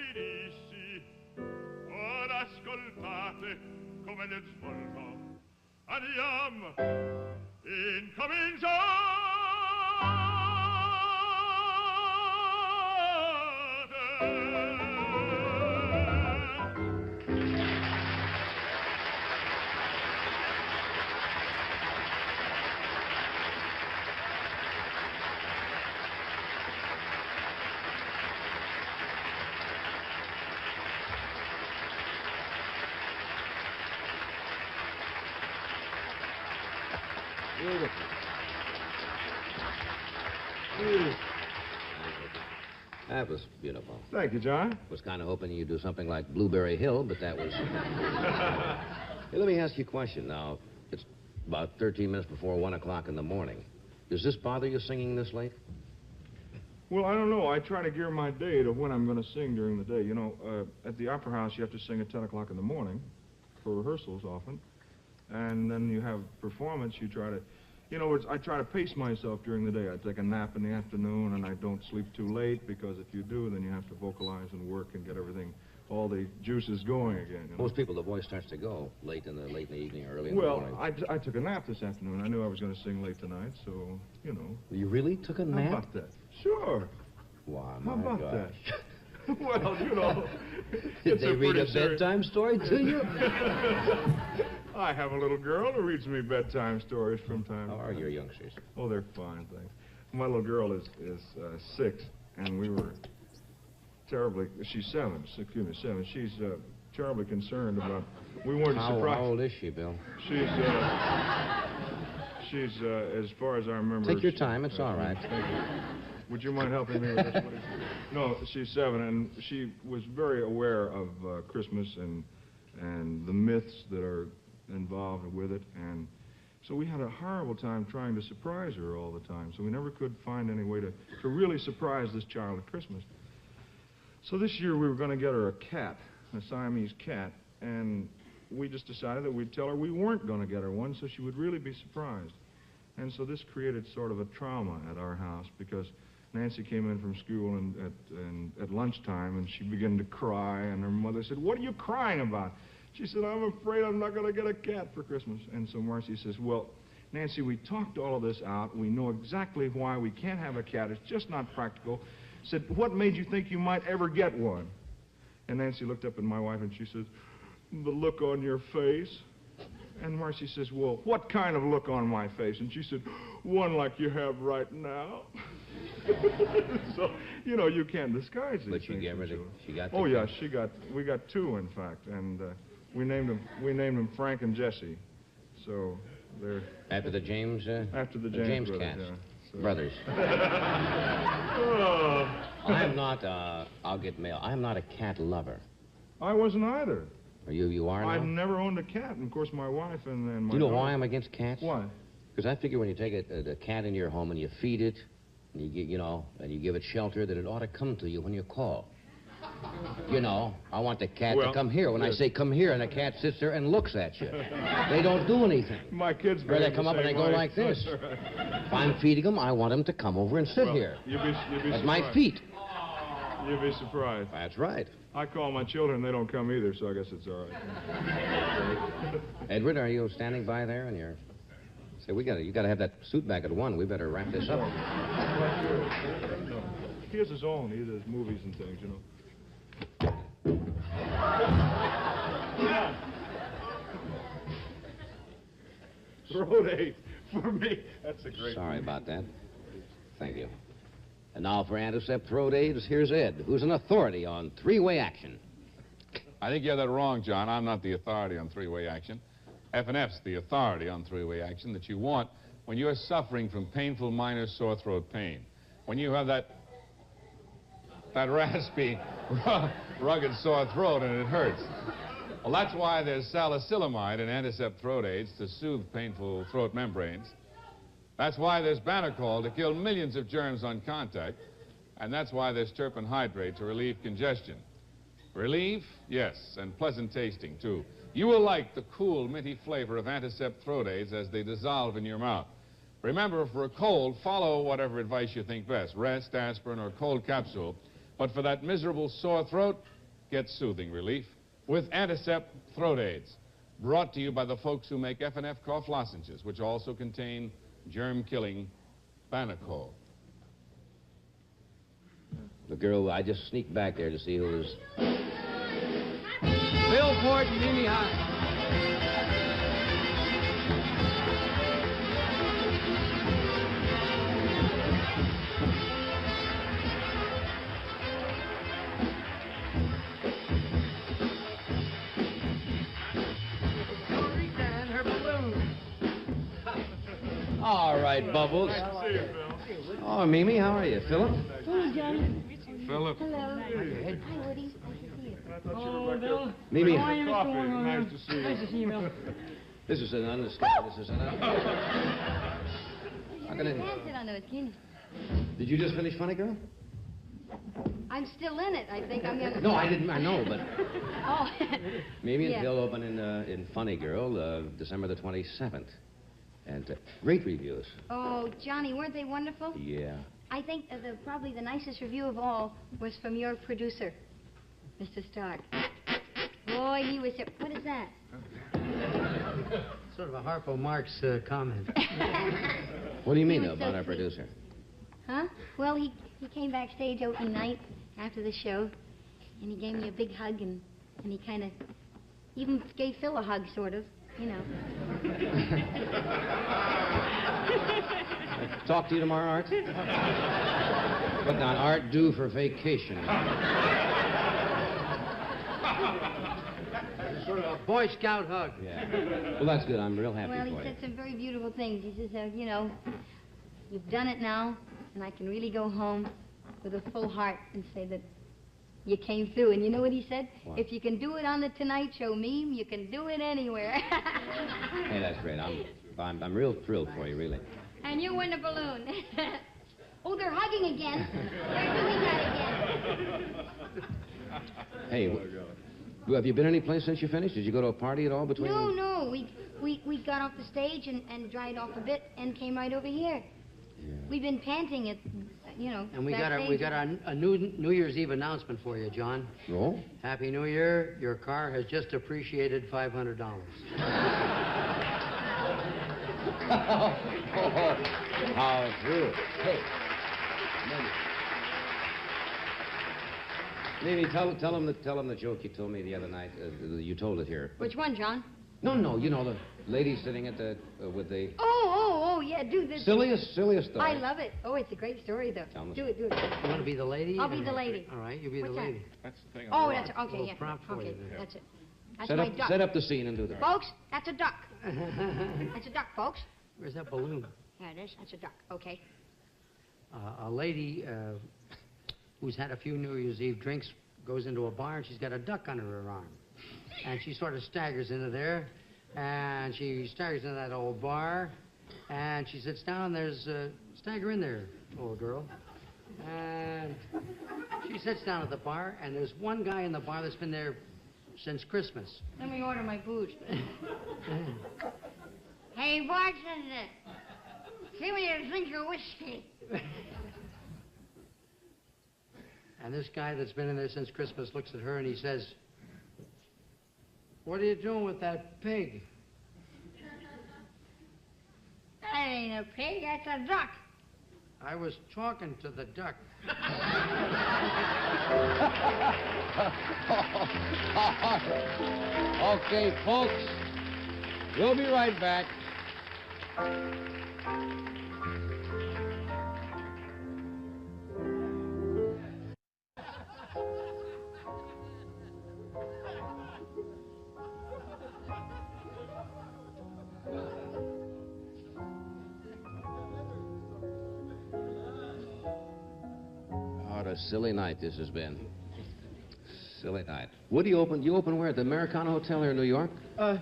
morbidissi. Ora ascoltate come nel svolto. Andiamo, Beautiful. That was beautiful. Thank you, John. Was kind of hoping you'd do something like Blueberry Hill, but that was... Hey, let me ask you a question now. It's about 13 minutes before 1 o'clock in the morning. Does this bother you singing this late? Well, I don't know. I try to gear my day to when I'm going to sing during the day. You know, at the Opera House, you have to sing at 10 o'clock in the morning for rehearsals often. And then you have performance. You try to... You know, I try to pace myself during the day. I take a nap in the afternoon, and I don't sleep too late, because if you do, then you have to vocalize and work and get everything, all the juices going again. You know? Most people, the voice starts to go late in the evening, early in the morning. Well, I took a nap this afternoon. I knew I was going to sing late tonight, so, you know. You really took a nap? How about that? Sure. Why, How my about gosh. that? Well, you know. Did they read a bedtime story to you? I have a little girl who reads me bedtime stories from time to time. How are your youngsters? Oh, they're fine, thanks. My little girl is 6, and we were terribly... She's 7. She's terribly concerned about... We weren't surprised. How old is she, Bill? She's as far as I remember... Take your time. It's all right. Thank you. Would you mind helping me with this, please? No, she's 7, and she was very aware of Christmas and the myths that are involved with it, and so we had a horrible time trying to surprise her all the time, so we never could find any way to really surprise this child at Christmas. So this year we were going to get her a cat, a Siamese cat, and we just decided that we'd tell her we weren't going to get her one, so she would really be surprised. And so this created sort of a trauma at our house, because Nancy came in from school at lunchtime, and she began to cry, and her mother said, "What are you crying about?" She said, "I'm afraid I'm not going to get a cat for Christmas." And so Marcy says, "Well, Nancy, we talked all of this out. We know exactly why we can't have a cat. It's just not practical." Said, "What made you think you might ever get one?" And Nancy looked up at my wife, and she says, "The look on your face." And Marcy says, "Well, what kind of look on my face?" And she said, "One like you have right now." So, you know, you can't disguise these things. But you gave her she got Oh, yeah, we got 2, in fact, and we named them Frank and Jesse. So they're... After the James... after the James brothers, cats. Yeah, so. Brothers. Oh. I'm not, I'll get mail. I'm not a cat lover. I wasn't either. You are now? I've never owned a cat, and of course my wife and my Do you know daughter. why I'm against cats? Why? Because I figure when you take a cat into your home and you feed it, and and you give it shelter, that it ought to come to you when you call. You know, I want the cat to come here. When I say come here, and the cat sits there and looks at you. They don't do anything. My kids... Or they come up and they go like this. If I'm feeding them, I want them to come over and sit here. You'd be at my feet. You'd be surprised. That's right. I call my children, they don't come either, so I guess it's all right. Edward, are you standing by there? And you're... Say, you gotta have that suit back at 1. We better wrap this up. He has his own. He does movies and things, you know. Road 8 for me. That's a great... Sorry about that. Thank you. And now for antiseptic throat aids, here's Ed, who's an authority on three-way action. I think you have that wrong, John. I'm not the authority on three-way action. F&F's the authority on three-way action that you want when you're suffering from painful minor sore throat pain. When you have that raspy, rugged sore throat and it hurts. Well, that's why there's salicylamide in antiseptic throat aids to soothe painful throat membranes. That's why there's Banacol to kill millions of germs on contact. And that's why there's terpene hydrate to relieve congestion. Relief? Yes, and pleasant tasting, too. You will like the cool, minty flavor of antiseptic throat aids as they dissolve in your mouth. Remember, for a cold, follow whatever advice you think best. Rest, aspirin, or cold capsule. But for that miserable sore throat, get soothing relief with Anticept Throat Aids. Brought to you by the folks who make F&F cough lozenges, which also contain germ-killing Banacol. The girl, I just sneaked back there to see who was... Bill Ford and Mimi High. All right, Bubbles. Nice to see you, Phil. Oh, Mimi, how are you? Philip? Hey, Johnny. Philip. Hello. Hi, Woody. Nice to see you. Oh, Bill. Mimi. How are you, Mr. Coffee. Warner? Nice to see you. Nice to see you, Bill. This is an understatement. This is an How can You can't sit on those, can you? Did you just finish Funny Girl? I'm still in it. I think I'm gonna... No, I didn't. I know, but... Oh. Mimi and Yeah. Phil open in Funny Girl December the 27th. And great reviews. Oh, Johnny, weren't they wonderful? Yeah. I think probably the nicest review of all was from your producer, Mr. Stark. Boy, he was... What is that? Sort of a Harpo Marx comment. What do you mean He was so about our sweet. producer? Huh? Well, he came backstage opening night after the show, and he gave me a big hug, and he kind of even gave Phil a hug, sort of, you know. Talk to you tomorrow, Art? What down Art due for vacation? Sort of a Boy Scout hug. Yeah. Well, that's good. I'm real happy Well, for he you. said some very beautiful things. He says, you know, you've done it now, and I can really go home with a full heart and say that you came through. And you know what he said? What? If you can do it on the Tonight Show meme, you can do it anywhere. Hey, that's great. I'm real thrilled for you, really. And you win the balloon. Oh, they're hugging again. They're doing that again. Hey, have you been any place since you finished? Did you go to a party at all between? No. We got off the stage and dried off a bit and came right over here. Yeah. We've been panting at, you know. And we got backstage. a New Year's Eve announcement for you, John. Oh? Happy New Year. Your car has just appreciated $500. How true. Hey. Mimi, tell him the joke you told me the other night. You told it here. Which one, John? No, you know, the lady sitting at the, with the... Oh, yeah, do this. Silliest story. I love it. Oh, it's a great story, though. Tell me. Do it. You want to be the lady? I'll be the lady. All right, you be What's the that? lady. That's the thing. Oh, that's okay, Little yeah. prompt for Okay, you there. that's it. That's my duck. Set up the scene and do the... Folks, that's a duck. That's a duck, folks. Where's that balloon? There it is. That's a duck. Okay. A lady who's had a few New Year's Eve drinks goes into a bar and she's got a duck under her arm. And she sort of staggers into there, and she staggers into that old bar, and she sits down, and there's stagger in there, old girl. And she sits down at the bar, and there's one guy in the bar that's been there since Christmas. Let me order my booze. Hey, bartender, give me a drink of whiskey. And this guy that's been in there since Christmas looks at her and he says, "What are you doing with that pig?" That ain't a pig, that's a duck. "I was talking to the duck." Okay, folks, we'll be right back. What a silly night this has been. Silly night. Woody, you open where? At the Americana Hotel here in New York?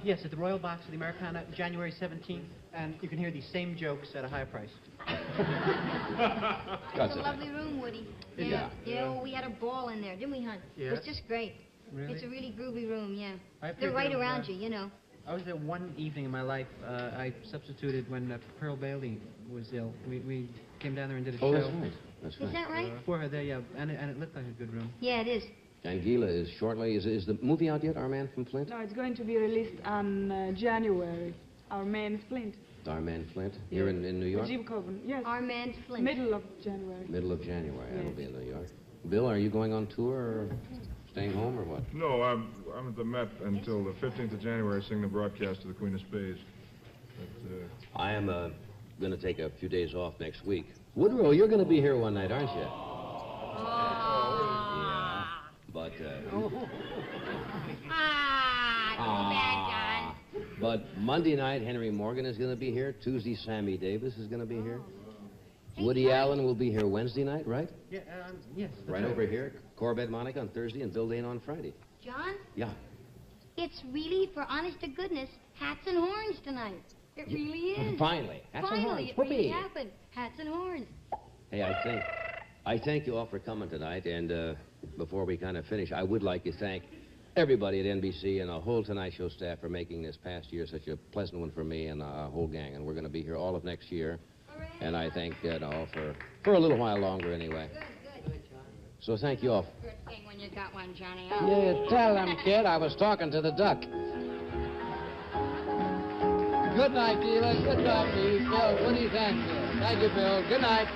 Yes, at the Royal Box of the Americana, January 17th, and you can hear these same jokes at a higher price. It's a lovely room, Woody. Yeah. Yeah, we had a ball in there, didn't we, hon? It Yes. was just great. Really? It's a really groovy room, yeah. I They're right figured, around you, you know. I was there one evening in my life. I substituted when Pearl Bailey was ill. We came down there and did a show. Oh, that's right. That's right. Is that right? For her there, yeah. And it looked like a good room. Yeah, it is. And Gila is shortly. Is the movie out yet, Our Man from Flint? No, it's going to be released on January. Our Man Flint. Our Man Flint? Here in New York? Jim Coburn, yes. Our Man Flint. Middle of January. Middle of January. Yes. That'll be in New York. Bill, are you going on tour or staying home or what? No, I'm at the Met until the 15th of January, singing the broadcast to the Queen of Spades. But, I am going to take a few days off next week. Woodrow, you're going to be here one night, aren't you? Yeah. But, but Monday night, Henry Morgan is going to be here. Tuesday, Sammy Davis is going to be here. Woody Allen will be here Wednesday night, right? Yeah, yes. Right over here. Corbett Monica on Thursday and Bill Dane on Friday. John, Yeah. it's really, for honest to goodness, hats and horns tonight. It really is. Finally. Hats and horns. Finally, it really Whoopee. happened. Hats and horns. Hey, I thank you all for coming tonight, and before we kind of finish, I would like to thank everybody at NBC and the whole Tonight Show staff for making this past year such a pleasant one for me and our whole gang, and we're going to be here all of next year, and I thank for a little while longer anyway. Good. So thank you all. Good thing when you got one, Johnny. Yeah, tell them, kid, I was talking to the duck. Good night, Gila. Good night, Bill. What do you think? Thank you, Bill. Good night.